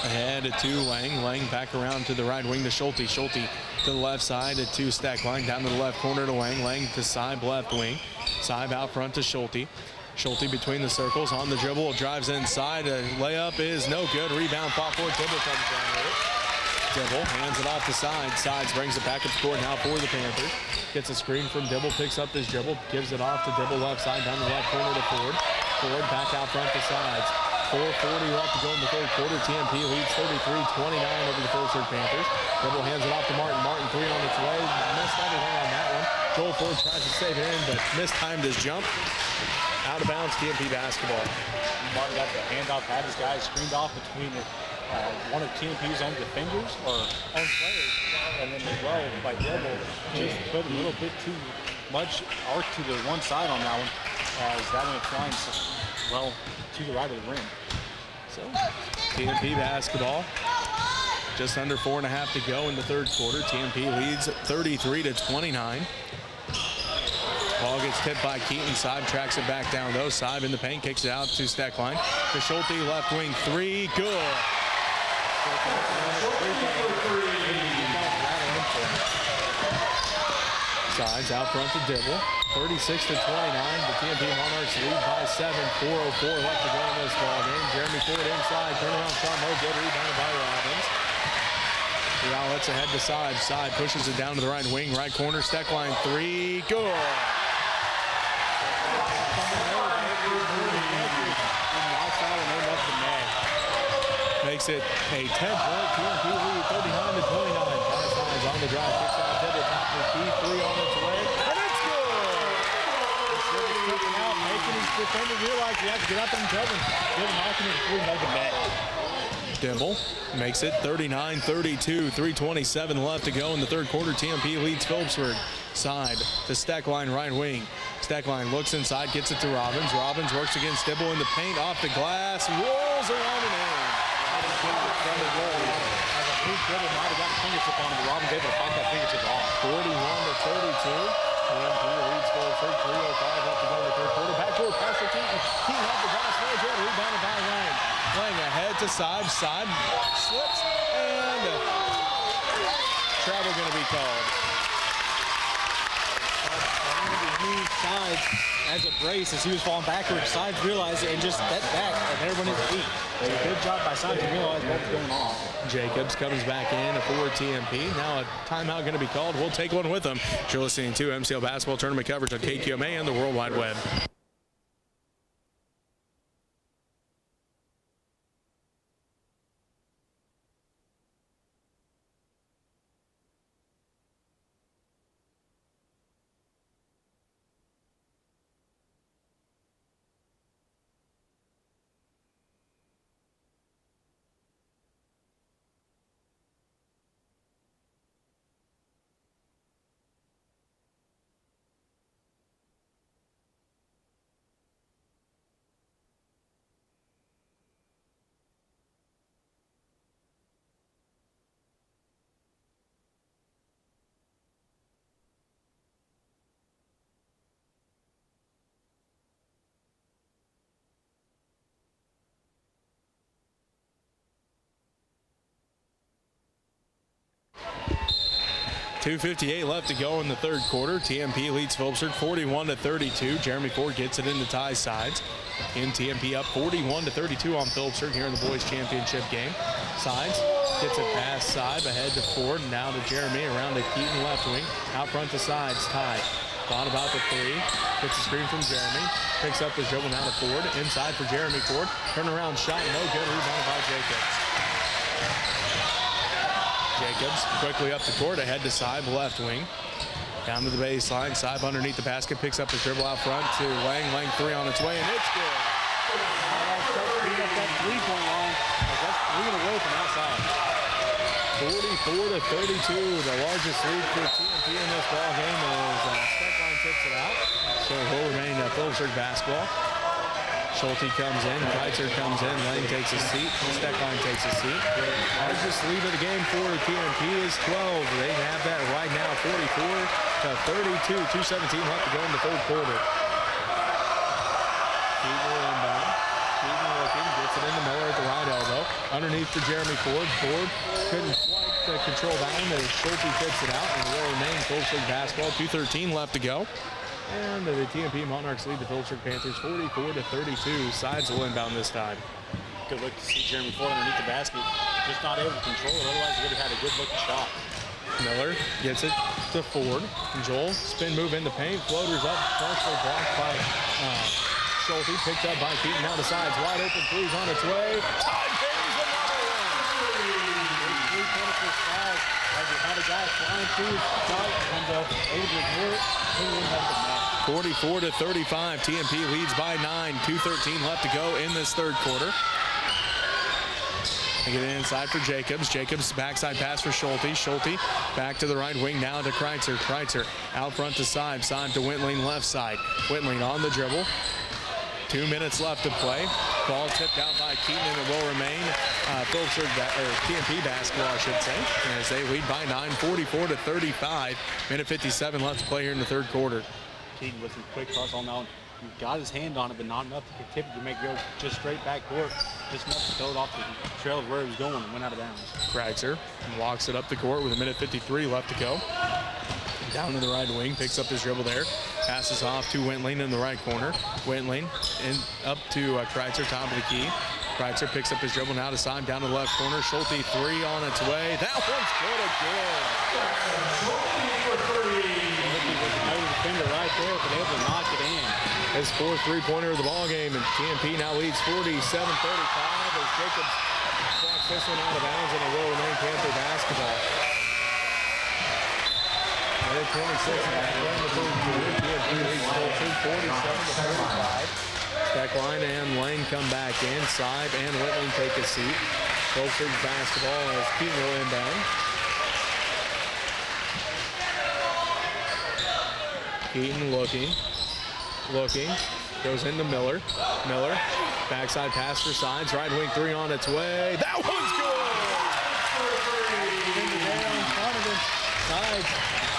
Ahead to Lang. Lang back around to the right wing to Schulte. Schulte to the left side to Steckline. Down to the left corner to Lang. Lang to Saib left wing. Saib out front to Schulte. Schulte between the circles on the dribble. Drives inside. A layup is no good. Rebound fought for. Dibble comes down with it. Dibble hands it off to Sides. Sides brings it back up the court now for the Panthers. Gets a screen from Dibble, picks up his dribble, gives it off to Dibble left side, down the left corner to Ford. Ford back out front to Sides. 4:40 left to go in the third quarter. TMP leads 33-29 over the Phillipsburg Panthers. Dribble hands it off to Martin. Martin three on its way. Missed everything on that one. Joel Ford tries to save it in, but mistimed his jump. Out of bounds, TMP basketball. Martin got the handoff, had his guys screened off between one of TMP's own defenders or own players, and then as well by Dribble just put a little bit too much arc to the one side on that one, as that one flying well to the right of the rim. So TMP basketball. Just under 4.5 to go in the third quarter. TMP leads 33-29. Ball gets tipped by Keaton. Saib tracks it back down though. Saib in the paint, kicks it out to Steckline. To Schulte, left wing three, good. Sides out front to Dibble. 36-29. The TMP Monarchs lead by 7. 4:04 left to go in this ball game. Jeremy Ford inside. Turnaround shot, no good. Rebounded by Robbins. The outlets ahead to Saib. Saib pushes it down to the right wing. Right corner. Steckline three, good. Makes it a 10-point TMP lead, 39-29. Sides on the drive, kicks out Dibble, top of the key, three on its way, and it's good! Dibble kicking out, making his defender realize he has to get up and cover. Dibble knocking it through another net. Dibble makes it 39-32, 3:27 left to go in the third quarter. TMP leads Phillipsburg. Side to Steckline, right wing. Steckline looks inside, gets it to Robbins. Robbins works against Dibble in the paint, off the glass, rolls around and in. Dribble might have got a fingertip on him, but Robbins able to fight that fingertip off. 41-32. TMP leads Phillipsburg. 3:05 left to go in the third quarter. Backdoor pass to Keaton. Keaton off the glass, no good. Rebounded by Lang. Lang ahead to Saib. Saib slips, and travel going to be called. Sides as a brace as he was falling backwards. Sides realized it and just stepped back, and everyone his feet. So good job by Sides to realize what was going on. Jacobs comes back in for TMP. Now a timeout going to be called. We'll take one with them. You're listening to MCL Basketball Tournament coverage on KQMA and the World Wide Web. .258 left to go in the third quarter. TMP leads Phillipsburg 41-32. Jeremy Ford gets it in the tie sides. In TMP up 41-32 on Phillipsburg here in the boys championship game. Sides gets it past Saib, ahead to Ford, now to Jeremy, around to Keaton left wing. Out front to Sides, tied. Thought about the three. Gets a screen from Jeremy. Picks up the dribble now to Ford. Inside for Jeremy Ford. Turnaround shot, no good. Rebounded by Jacobs. Jacobs quickly up the court, ahead to Saib, left wing. Down to the baseline, Saib underneath the basket, picks up the dribble out front to Lang. Lang three on its way, and it's good. Beat up that three-point line. That's three in a row from outside. 44-32, the largest lead for TMP in this ball game as Steckline tips it out. So it will remain Phillipsburg basketball. Schulte comes in, Kreitzer comes in, Lang takes a seat, Steckline takes a seat. Largest lead of the game for TMP is 12. They have that right now, 44-32, 2:17 left to go in the third quarter. Keaton inbound. Keaton looking, gets it into Miller at the right elbow. Underneath for Jeremy Ford. Ford couldn't quite control that one as Schulte tips it out, and it will remain Phillipsburg basketball. 2:13 left to go. And the TMP Monarchs lead the Phillipsburg Panthers 44-32. Sides will inbound this time. Good look to see Jeremy Ford underneath the basket. Just not able to control it. Otherwise, he would have had a good looking shot. Miller gets it to Ford. Joel, spin move in the paint. Floaters up, partially blocked by Schulte picked up by Keaton down the sides. Wide open three's on its way. Time carries another one. 3 points for Skies. As he had a guy flying through his shot window, able to ignore it. He wouldn't have been mad. 44-35. TMP leads by 9. 2:13 left to go in this third quarter. They get it inside for Jacobs. Jacobs backside pass for Schulte. Schulte back to the right wing now to Kreitzer. Kreitzer out front to Sibe. Sibe to Wintling left side. Wintling on the dribble. 2 minutes left to play. Ball tipped out by Keaton and it will remain TMP basketball, I should say, as they lead by 9, 44-35. Minute 57 left to play here in the third quarter. Keaton with some quick cross on that. He got his hand on it, but not enough to tip it to make it go just straight back court. Just enough to throw it off the trail of where he was going and went out of bounds. Kreitzer walks it up the court with a minute 53 left to go. Down to the right wing, picks up his dribble there. Passes off to Wintling in the right corner. Wintling up to Kreitzer, top of the key. Kreitzer picks up his dribble now to Sibe down to the left corner. Schulte three on its way. That one's good again. No defender right there, but able to knock it in. His fourth three-pointer of the ball game, and TMP now leads 47-35 as Jacobs blocks this one out of bounds, and it will remain Panther basketball. Minute 26 in the third quarter. TMP leads 47-35. Steckline and Lane come back in. Sibe and Whitman take a seat. Fulford basketball as Keaton will inbound. Keaton looking, goes into Miller. Miller, backside pass for Sides, right wing three on its way. That one's good! Sides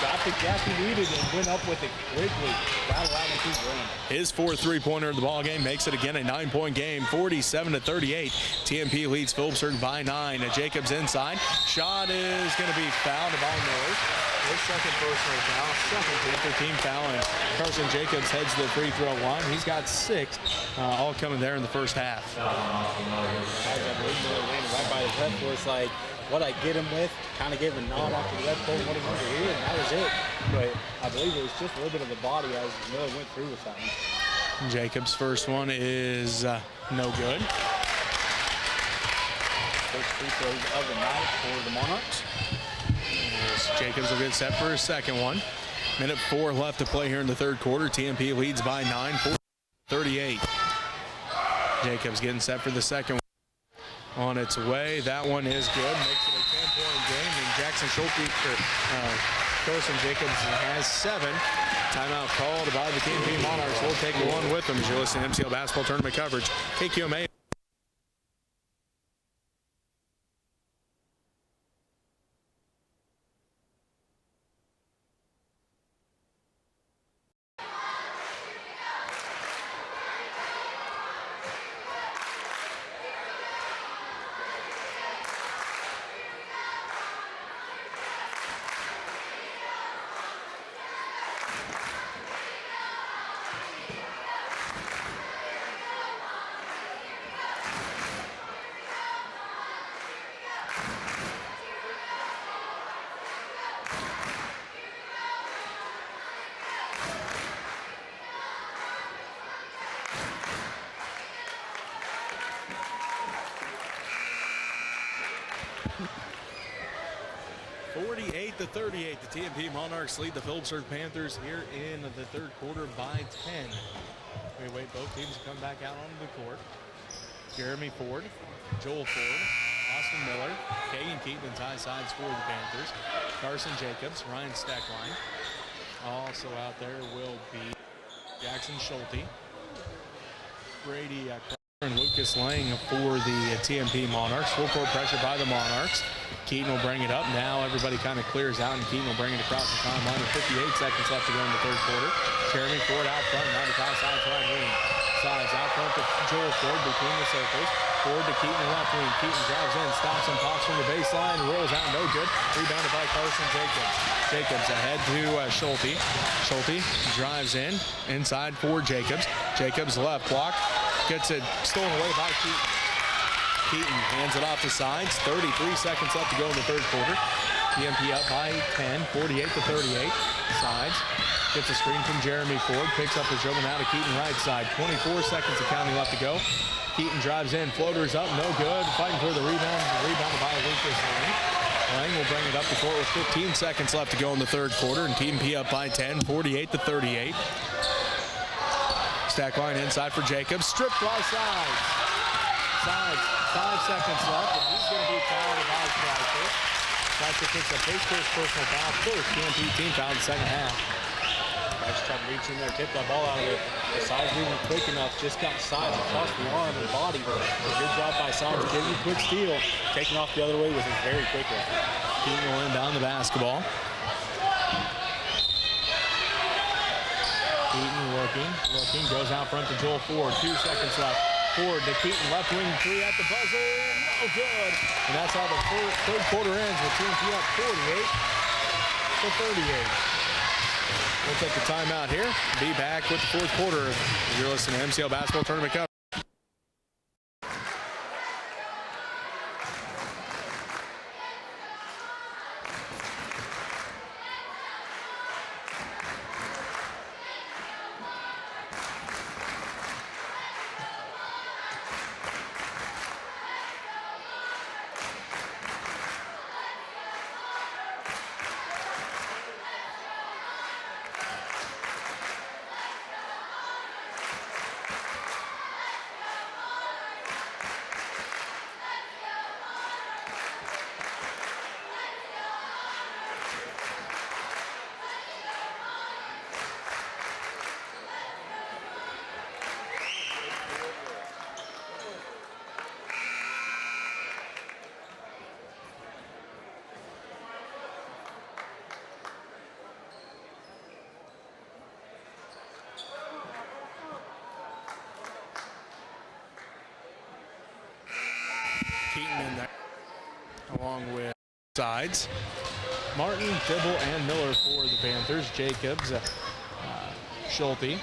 got the gap he needed and went up with it quickly. Battle out and keep running. His fourth three-pointer of the ball game makes it again a 9-point game, 47-38. TMP leads Phillipsburg by 9. Jacobs inside. Shot is going to be fouled by Miller. His second personal foul, second Panther team foul, and Carson Jacobs heads to the free throw line. He's got 6, all coming there in the first half. I believe Miller landed right by his left where it's like, what I get him with, kind of gave a nod after the left point, what he wanted to hear, and that was it. But I believe it was just a little bit of the body as Miller went through with that one. Jacobs' first one is no good. First free throws of the night for the Monarchs. Jacobs will get set for his second one. Minute 4 left to play here in the third quarter. TMP leads by 9, 38. Jacobs getting set for the second one. On its way. That one is good. Makes it a 10-point game. And Jackson Schulte, Carson Jacobs has 7. Timeout called by the TMP Monarchs. We'll take one with them as you're listening to MCL basketball tournament coverage. KQMA. To 38, the TMP Monarchs lead the Phillipsburg Panthers here in the third quarter by 10. We wait both teams to come back out onto the court. Jeremy Ford, Joel Ford, Austin Miller, Kagan Keaton and Ty Sides for the Panthers. Carson Jacobs, Ryan Steckline. Also out there will be Jackson Schulte, Brady and Lucas Lang for the TMP Monarchs. Full court pressure by the Monarchs. Keaton will bring it up. Now everybody kind of clears out, and Keaton will bring it across the timeline with 58 seconds left to go in the third quarter. Jeremy Ford out front, now to Ty Sides right wing. Sides out front to Joel Ford between the circles. Ford to Keaton left wing. Keaton drives in, stops and pops from the baseline, rolls out, no good. Rebounded by Carson Jacobs. Jacobs ahead to Schulte. Schulte drives in, inside for Jacobs. Jacobs left block, gets it stolen away by Keaton. Keaton hands it off to Sides. 33 seconds left to go in the third quarter. TMP up by 10, 48-38. Sides. Gets a screen from Jeremy Ford. Picks up the dribble now to Keaton right side. 24 seconds of counting left to go. Keaton drives in. Floaters up. No good. Fighting for the rebound. Rebounded by Lucas Lang. Lang will bring it up the court with 15 seconds left to go in the third quarter. And Team P up by 10, 48-38. Stack line inside for Jacobs. Stripped by Sides. Sides. 5 seconds left. And he's going to be fouled by Chrysler. Chrysler picks up his first personal foul. First TMP team foul in the second half. Guys trying to reach in there, tip that ball out of it. The Sides moving quick enough, just got Sides across the arm and body. Good job by Sides, giving you a quick steal, taking off the other way with it very quickly. Keaton will inbound the basketball. Keaton looking, goes out front to Joel Ford. 2 seconds left. Ford to Keaton, left wing three at the buzzer, no good. And that's how the third quarter ends with TMP up 48-38. We'll take a timeout here. Be back with the fourth quarter. You're listening to MCL Basketball Tournament Cup. Keaton in there, along with Sides. Martin, Dibble, and Miller for the Panthers. Jacobs, Schulte,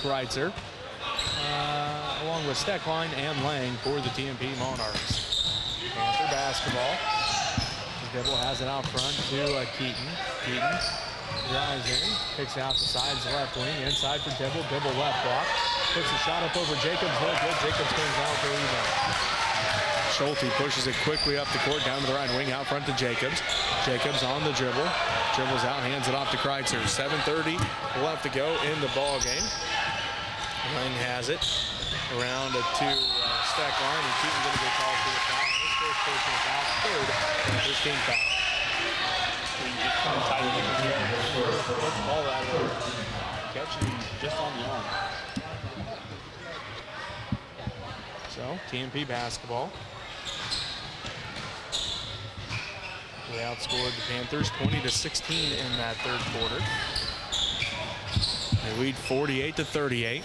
Kreitzer, along with Steckline and Lang for the TMP Monarchs. Panther basketball. Dibble has it out front to Keaton. Keaton drives in, picks out the Sides left wing, inside for Dibble. Dibble left block, puts a shot up over Jacobs. No good. Jacobs comes out for rebound. Schulte pushes it quickly up the court, down to the right wing, out front to Jacobs. Jacobs on the dribble. Dribbles out, hands it off to Kreitzer. 7:30 left to go in the ball game. Lang has it around to Stack line, and Keaton going to get called for the foul. His first personal foul, third, and his team foul. Put the ball out of there, catching just on the arm. So, TMP basketball. They outscored the Panthers 20-16 in that third quarter. They lead 48-38.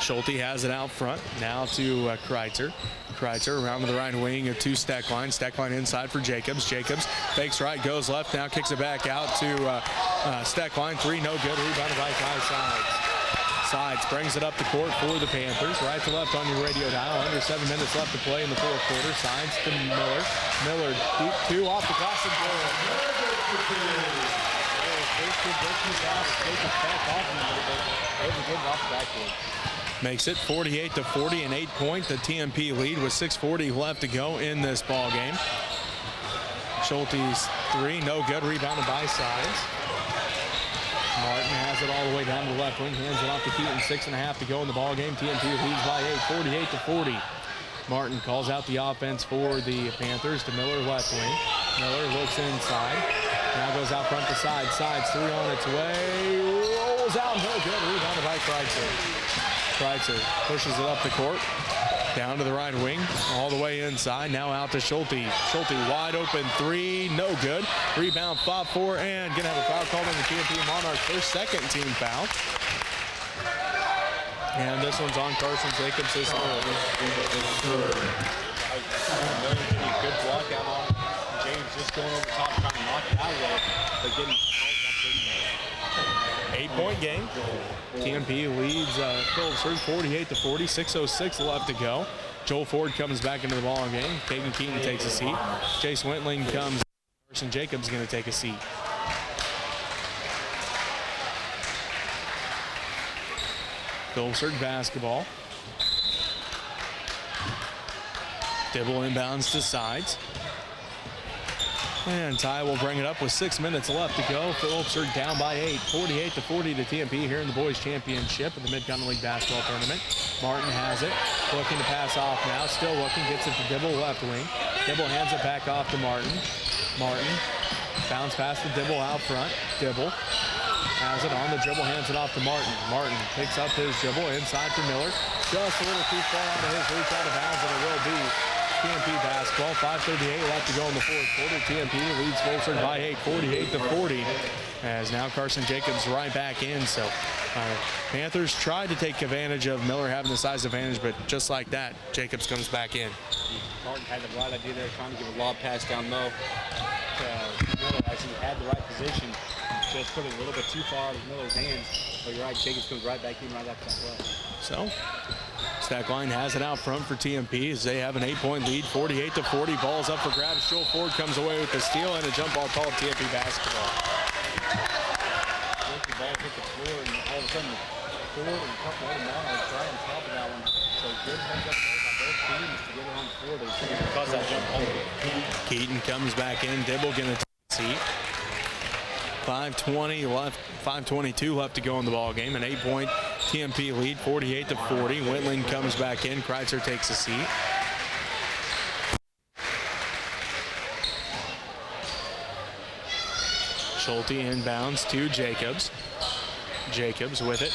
Schulte has it out front. Now to Kreitzer. Kreitzer around to the right wing to Steckline. Steckline inside for Jacobs. Jacobs fakes right, goes left, now kicks it back out to Steckline. Three, no good. Rebounded by Sides. Sides brings it up the court for the Panthers. Right to left on your radio dial. Under 7 minutes left to play in the fourth quarter. Sides to Miller. Miller deep two off the glass and makes it 48-40, an 8-point the TMP lead with 6:40 left to go in this ball game. Schulte's three, no good. Rebounded by Sides. Martin has it all the way down to the left wing, hands it off to Keaton. 6.5 to go in the ball game. TMP leads by 8, 48-40. Martin calls out the offense for the Panthers to Miller left wing. Miller looks inside. Now goes out front to Sides. Sides three on its way. Rolls out, no good. Rebounded by Kreitzer. Kreitzer pushes it up the court. Down to the right wing, all the way inside. Now out to Schulte. Schulte wide open three, no good. Rebound, 5-4, and gonna have a foul called on the TMP Monarchs. First, second team foul. And this one's on Carson Jacobs. This Good block out on James, just going over top, trying to knock it out of there, but getting 8-point game. TMP leads Phillips 48-40, 6:06 left to go. Joel Ford comes back into the ball game. Caden Keaton takes a seat. Chase Wentling comes And Jacobs going to take a seat. Phillipsburg basketball. Dibble inbounds to sides. And Ty will bring it up with 6 minutes left to go. Phillipsburg down by 8, 48-40 to TMP here in the Boys Championship of the Mid-Continent League Basketball Tournament. Martin has it, looking to pass off now, still looking, gets it to Dibble, left wing. Dibble hands it back off to Martin. Martin, bounce pass to Dibble out front. Dibble has it on the dribble, hands it off to Martin. Martin picks up his dribble, inside for Miller. Just a little too far out of his reach, out of bounds, and it will be TMP basketball. 5:38 left to go in the fourth quarter. TMP leads Phillipsburg by 8, 48-40. As now Carson Jacobs right back in. So Panthers tried to take advantage of Miller having the size advantage, but just like that, Jacobs comes back in. Martin had the right idea there, trying to give a lob pass down low to Miller as he had the right position. Just put it a little bit too far out of Miller's hands. But you're right, Jacobs comes right back in right after that play. So Stack Line has it out front for TMP as they have an 8-point lead, 48-40. Ball's up for grabs. Joel Ford comes away with the steal and a jump ball called TMP basketball. The ball hit the floor and all of a sudden Ford and a couple other Monarchs right on top of that one. So good heads up there by both teams to get it on the floor to cause that jump home. Keaton comes back in. Dibble gonna take a seat. 5:20 left, 5:22 left to go in the ball game. An 8-point TMP lead, 48-40. Whitling comes back in. Kreitzer takes a seat. Schulte inbounds to Jacobs. Jacobs with it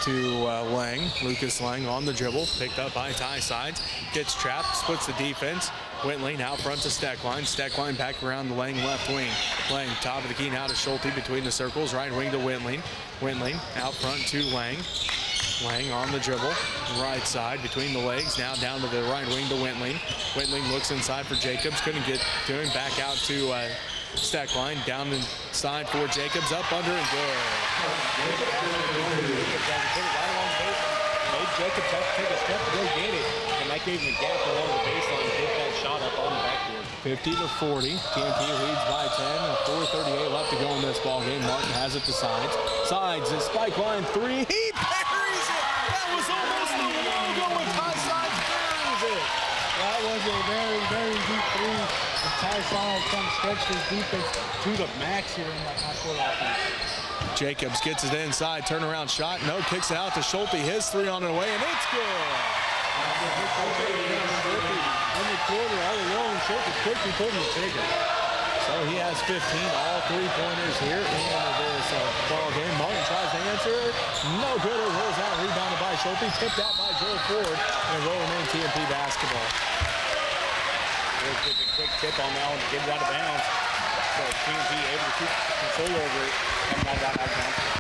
to Lang. Lucas Lang on the dribble, picked up by Ty Sides. Gets trapped, splits the defense. Whitling out front to Steckline. Steckline back around the Lang left wing. Lang top of the key now to Schulte between the circles. Right wing to Whitling. Whitling out front to Lang. Lang on the dribble. Right side between the legs. Now down to the right wing to Whitling. Whitling looks inside for Jacobs. Couldn't get to him. Back out to Steckline. Down inside for Jacobs. Up under and good. Made Jacobs have to take a step to go get it. And that gave him a gap along the baseline to get that shot up on the backboard. 50-40. TMP leads by 10. 4:38 left to go in this ball game. Martin has it to Sides. Sides is spike line three. He buries it. That was almost the logo with Ty Sides buries it. That was a very, very deep three. And Ty Sides trying to stretch his defense to the max here in that half-court offense. Jacobs gets it inside. Turnaround shot. No, kicks it out to Schulte. His three on the way, and it's good. In the quarter, all alone, Schulte quickly pulling the trigger. So he has 15, all three-pointers here in this ball game. Martin tries to answer. No good. It rolls out. Rebounded by Schulte. Tipped out by Joel Ford. And it will remain TMP basketball. Ford gets a quick tip on that one to get it out of bounds. So TMP able to keep control over it and not out of bounds.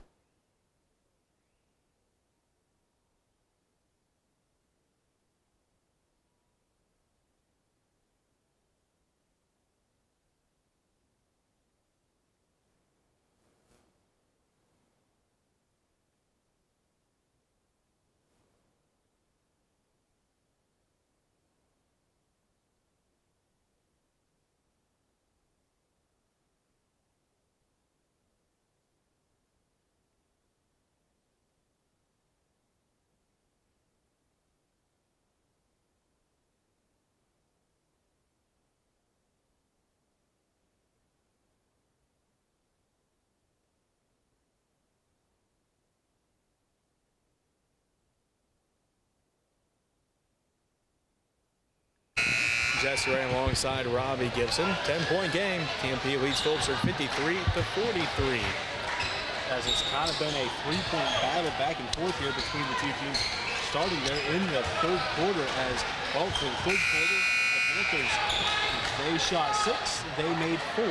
Jesse Ray alongside Robbie Gibson. 10-point game. TMP leads Phillipsburg 53-43. As it's kind of been a three-point battle back and forth here between the two teams starting there in the third quarter as, well, for the third quarter, the Panthers, they shot 6, they made 4.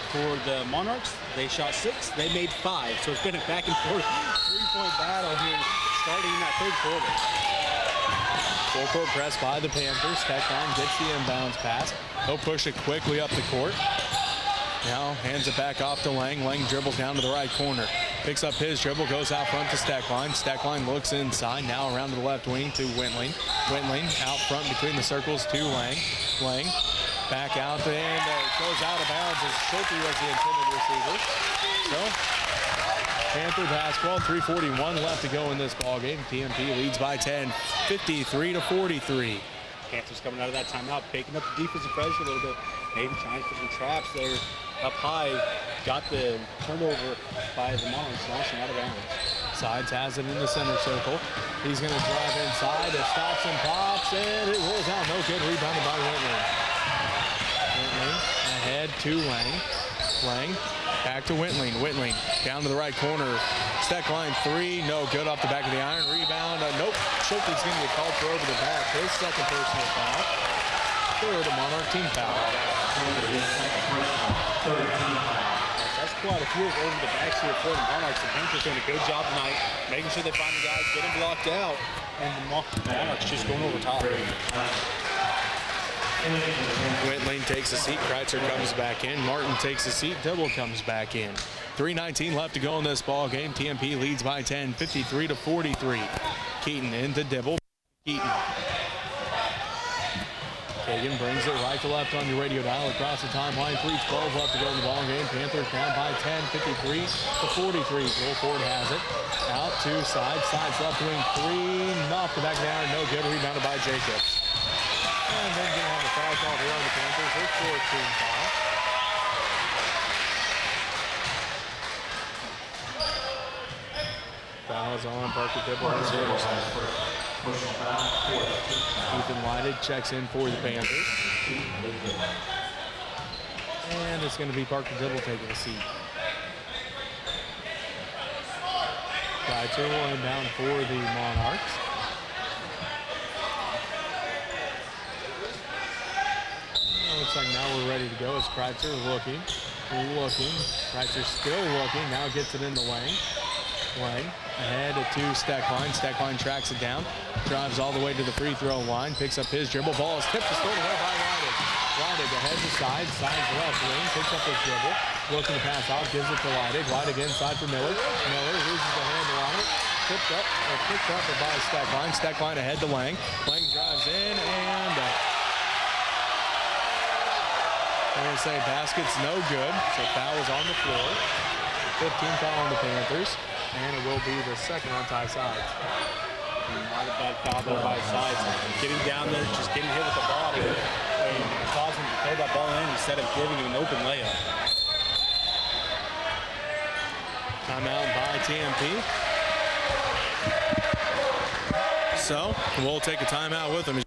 For the Monarchs, they shot 6, they made 5. So it's been a back and forth three-point battle here starting in that third quarter. Full court press by the Panthers. Steckline gets the inbounds pass. He'll push it quickly up the court. Now hands it back off to Lang. Lang dribbles down to the right corner. Picks up his dribble, goes out front to Steckline. Steckline looks inside, now around to the left wing to Whitling. Whitling out front between the circles to Lang. Lang Back out and goes out of bounds as Schulte was the intended receiver. So, Panther basketball, 3:41 left to go in this ball game. TMP leads by 10, 53-43. Panthers coming out of that timeout, picking up the defensive pressure a little bit, maybe trying for some traps there up high. Got the turnover by the Monarchs, launching out of bounds. Sides has it in the center circle. He's going to drive inside. It stops and pops, and it rolls out. No good. Rebounded by Whitney. Whitney ahead to Lang. Lang back to Whitling. Whitling down to the right corner. Stack line three. No good off the back of the iron. Rebound. Nope. Schulte's going to get called for over the back. His second personal foul. Third, a Monarch team foul. That's quite a few over the backs here for the Monarchs. The Panthers doing a good job tonight, making sure they find the guys, get them blocked out, and the Monarchs just going over top. Whitling takes a seat. Kreitzer comes back in. Martin takes a seat. Dibble comes back in. 3:19 left to go in this ball game. TMP leads by 10, 53-43. Keaton into Dibble. Keaton. Kagan brings it right to left on your radio dial across the timeline. 3:12 left to go in the ball game. Panthers down by 10, 53-43. Wolford has it. Out to sides left wing three. Off the back of the iron. No good. Rebounded by Jacobs. And then going to have a foul call here on the Panthers. Their fourth team foul. Foul is on Parker Dibble. Ethan Whited checks in for the Panthers. And it's going to be Parker Dibble taking a seat. Kreitzer will inbound for the Monarchs. Looks like now we're ready to go as Kreitzer looking. Kreitzer still looking. Now gets it into Lang. Lang ahead to Steckline. Steckline tracks it down. Drives all the way to the free throw line. Picks up his dribble. Ball is tipped to stolen away by Leidig. Leidig ahead to side. Sides left wing. Picks up his dribble. Looking to pass out. Gives it to Leidig. Leidig inside for Miller. Miller loses the handle on it. Picked up by Steckline. Steckline ahead to Lang. Lang drives in and I'm going to say basket's no good. So foul is on the floor. 15 foul on the Panthers. And it will be the second on Ty Sides. Not a bad foul though by Sides. Getting down there, just getting hit with the body and causing him to throw that ball in instead of giving him an open layup. Timeout by TMP. So we'll take a timeout with them.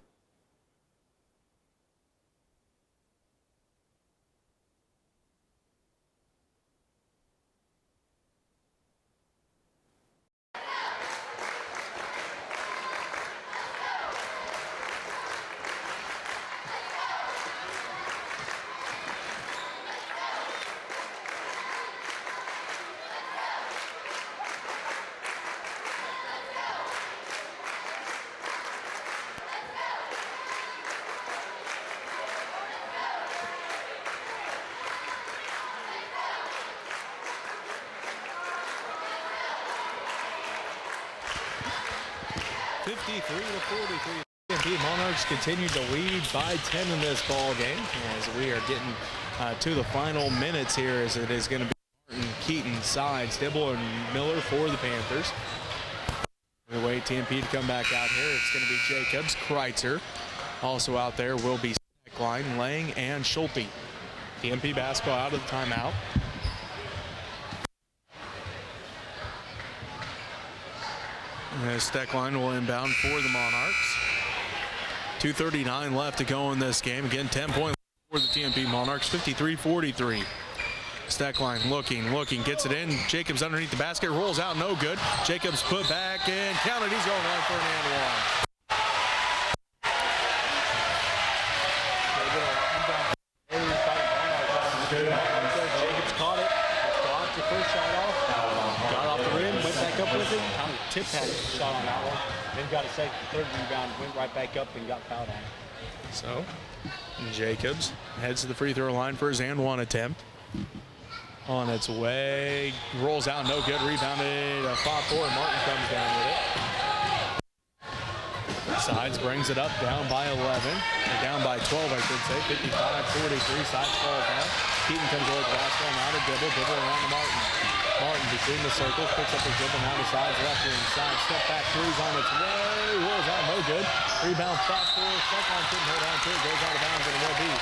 Monarchs continue to lead by 10 in this ball game as we are getting to the final minutes here, as it is going to be Martin, Keaton, Sides, Dibble, and Miller for the Panthers. We wait TMP to come back out here. It's going to be Jacobs, Kreitzer. Also out there will be Steckline, Lang, and Schulte. TMP basketball out of the timeout. Steckline will inbound for the Monarchs. 2:39 left to go in this game. Again, 10 points for the TMP Monarchs, 53-43. Steckline looking, gets it in. Jacobs underneath the basket, rolls out, no good. Jacobs put back and counted. He's going on for an and one. Jacobs caught it, blocked the first shot off, got off the rim, went back up with it, kind of tip had a shot on that one, then got a second, third rebound, went right back up and got fouled on it. So, Jacobs heads to the free throw line for his and one attempt. On its way, rolls out, no good, rebounded, 5-4, Martin comes down with it. Sides brings it up, down by 11. Or down by 12, I should say. 55-43. Sides fall down. Keaton comes away with the basketball. Now to Dibble. Dibble around to Martin. Martin between the circles. Picks up his dribble. Now to sides. Left wing side. Step back. Three's on its way. Rolls out. No good. Rebound. Fast forward. Second line couldn't hold on to it. Goes out of bounds and it will be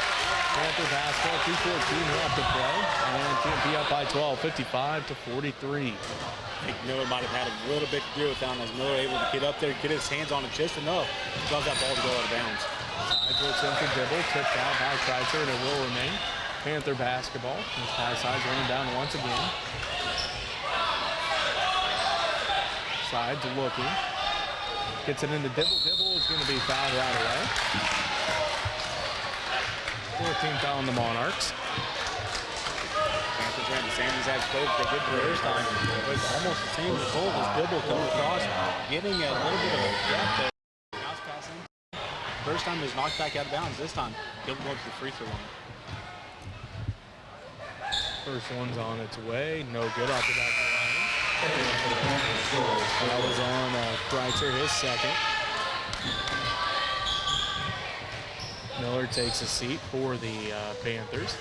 Panther basketball. 2:14 left to play. And TMP up by 12. 55-43. I think Miller might have had a little bit to do with that, as Miller able to get up there, get his hands on it just enough to cause that ball to go out of bounds. Sides looks in for Dibble, tipped out by Kreitzer, and it will remain Panther basketball. This high sides running down once again. Sides looking. Gets it into Dibble. Dibble is going to be fouled right away. 14th foul on the Monarchs. Panthers ran the same exact play that they did the first time. It was almost the same result as Dibble coming across, getting a little bit of a gap there. Bounce pass in. First time it was knocked back out of bounds. This time, Dibble goes to the free throw line. First one's on its way. No good off the back of the line. That was on Kreitzer, his second. Miller takes a seat for the Panthers.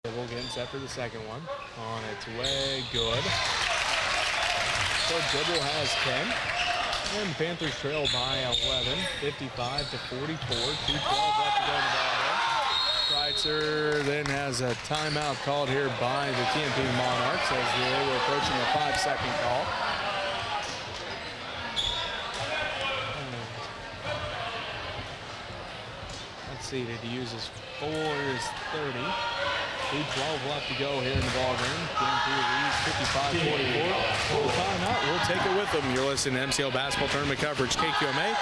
Dibble getting set for the second one. On its way, good. So Dibble has 10. And the Panthers trail by 11, 55-44. 2:12 left to go in the ball game. Kreitzer then has a timeout called here by the TMP Monarchs as they were approaching a 5-second call. Let's see, did he use his 4 is 30. 2:12 left to go here in the ball game. TMP leads 55-44. Full timeout. We'll take it with them. You're listening to MCL basketball tournament coverage, KQMA.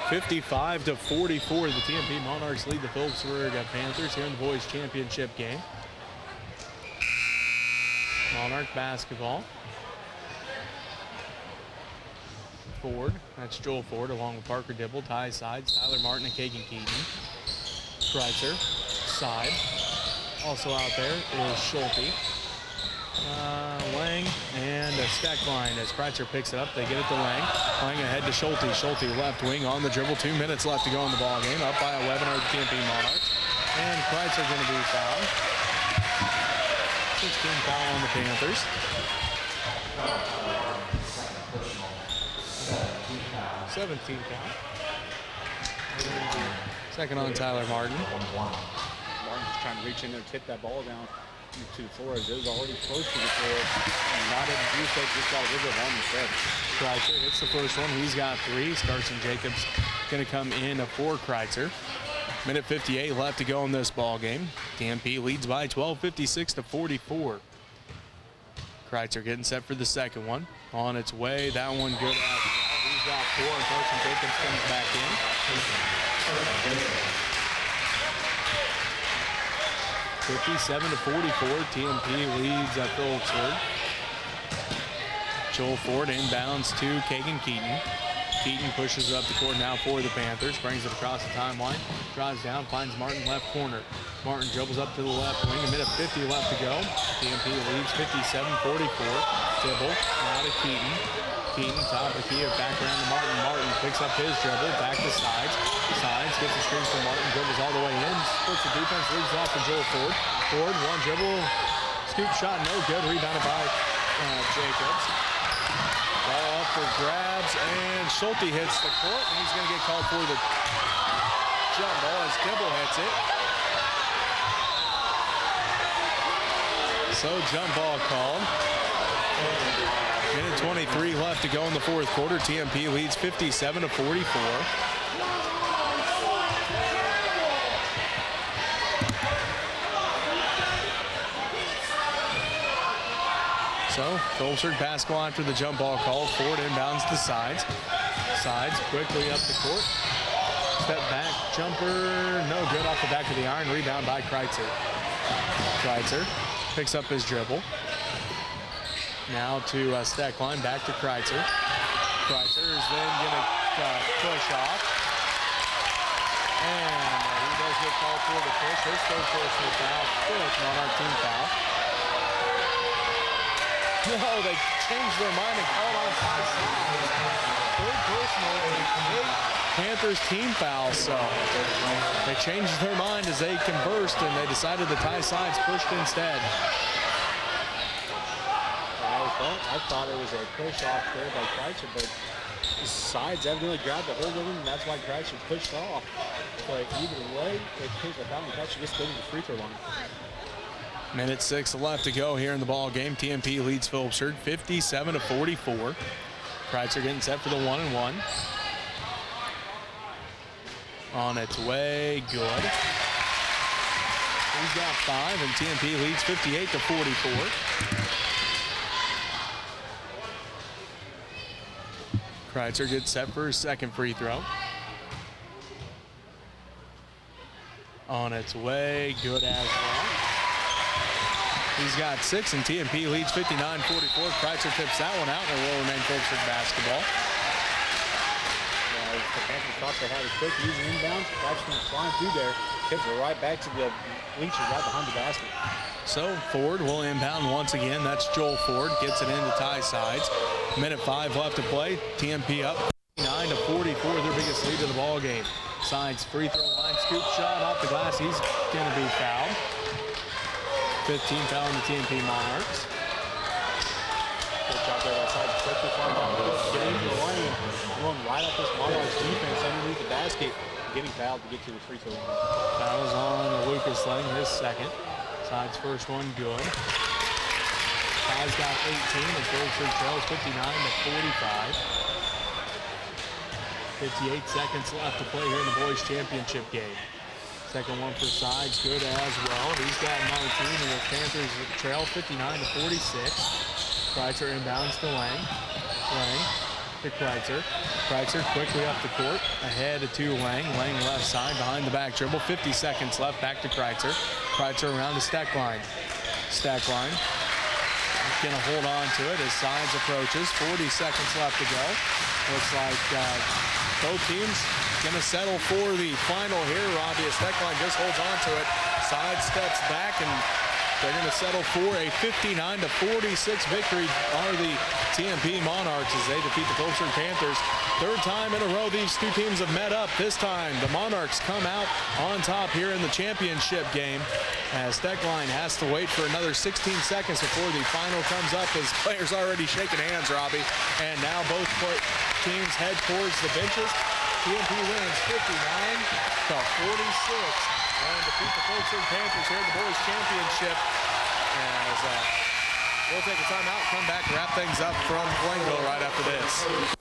$55-44, the TMP Monarchs lead the Phillipsburg Panthers here in the boys championship game. Monarch basketball. Ford, that's Joel Ford along with Parker Dibble. Ties sides, Tyler Martin and Kagan Keaton. Kreitzer, side. Also out there is Schulte. Lang and a stack line as Kreitzer picks it up. They get it to Lang. Lang ahead to Schulte. Schulte left wing on the dribble. 2 minutes left to go in the ball game. Up by 11 are the TMP Monarchs. And Kreitzer going to be fouled. 16 foul on the Panthers. 17 foul. Second on Tyler Martin. Martin's trying to reach in there and tip that ball down to the floor as it was already close to the floor. And not able to do so, just got a little bit on the stretch. Kreitzer hits the first one. He's got 3. Carson Jacobs going to come in for Kreitzer. Minute 58 left to go in this ball game. TMP leads by 12, 56-44. Kreitzer getting set for the second one. On its way, that one good as well. He's got 4 and Carson Jacobs comes back in. 57-44, TMP leads Phillipsburg. Joel Ford inbounds to Kagan Keaton. Keaton pushes it up the court now for the Panthers. Brings it across the timeline. Drives down, finds Martin left corner. Martin dribbles up to the left wing. A minute 50 left to go. TMP leads 57-44. Dibble now to Keaton. Keaton top of the key, back around to Martin. Martin picks up his dribble, back to sides. Sides gets the screen from Martin, dribbles all the way in. Splits the defense, leads off to Joel Ford. Ford, one dribble, scoop shot, no good. Rebounded by Jacobs. Ball up for grabs, and Schulte hits the court, and he's going to get called for the jump ball as Dibble hits it. So jump ball called. Minute 23 left to go in the fourth quarter. TMP leads 57-44. So, Phillipsburg basketball after the jump ball call. Ford inbounds to Sides. Sides quickly up the court. Step back, jumper, no good off the back of the iron. Rebound by Kreitzer. Kreitzer picks up his dribble. Now to stack line, back to Kreitzer. Kreitzer is then going to push off. And he does get called for the push. His third personal foul, fourth Monarch team foul. No, they changed their mind and called on five sides. Third personal, and Panthers team foul, so they changed their mind as they conversed and they decided to tie sides, pushed instead. I thought it was a push off there by Kreitzer, but the Sides evidently grabbed a hold of him, and that's why Kreitzer pushed off. But either way, it takes a foul, and Kreitzer gets to go to the free throw line. Minute 6 left to go here in the ball game. TMP leads Phillipsburg 57-44. Kreitzer getting set for the 1-and-1. On its way, good. He's got 5, and TMP leads 58-44. Kreitzer gets set for his second free throw. On its way, good as well. He's got 6, and TMP leads 59-44. Kreitzer tips that one out, and it will remain Phillipsburg basketball. The Panthers thought they had a quick, easy inbound. Kreitzer flying through there, tips it right back to the bleachers right behind the basket. So Ford will inbound once again. That's Joel Ford. Gets it in to tie Sides. Minute 5 left to play. TMP up 59-44, their biggest lead of the ball game. Sides free throw line, scoop shot off the glass. He's going to be fouled. 15 foul on the TMP Monarchs. Good job there by Sides. Quickly flying down the court, getting into the lane, going right up this Monarchs defense underneath the basket, getting fouled to get to the free throw line. Fouls on Lucas Lang, his second. Sides first one good. Sides got 18 and Phillipsburg trails 59-45. 58 seconds left to play here in the boys championship game. Second one for Sides, good as well. He's got 19 and the Panthers trail 59-46. Kreitzer inbounds to Lang. Lang to Kreitzer. Kreitzer quickly up the court, ahead to Lang. Lang left side, behind the back dribble. 50 seconds left, back to Kreitzer. Kreitzer around the stack line. Stack line. Gonna hold on to it as Sides approaches. 40 seconds left to go. Looks like both teams gonna settle for the final here. Robbie, a stack line just holds on to it. Sides steps back and they're going to settle for a 59-46 victory are the TMP Monarchs as they defeat the Phillipsburg Panthers. Third time in a row these two teams have met up. This time the Monarchs come out on top here in the championship game as Steckline has to wait for another 16 seconds before the final comes up as players already shaking hands, Robbie. And now both teams head towards the benches. TMP wins 59-46. And defeat the Phillipsburg Panthers here in the boys championship. As we'll take a timeout, come back, wrap things up from Plainville right after this.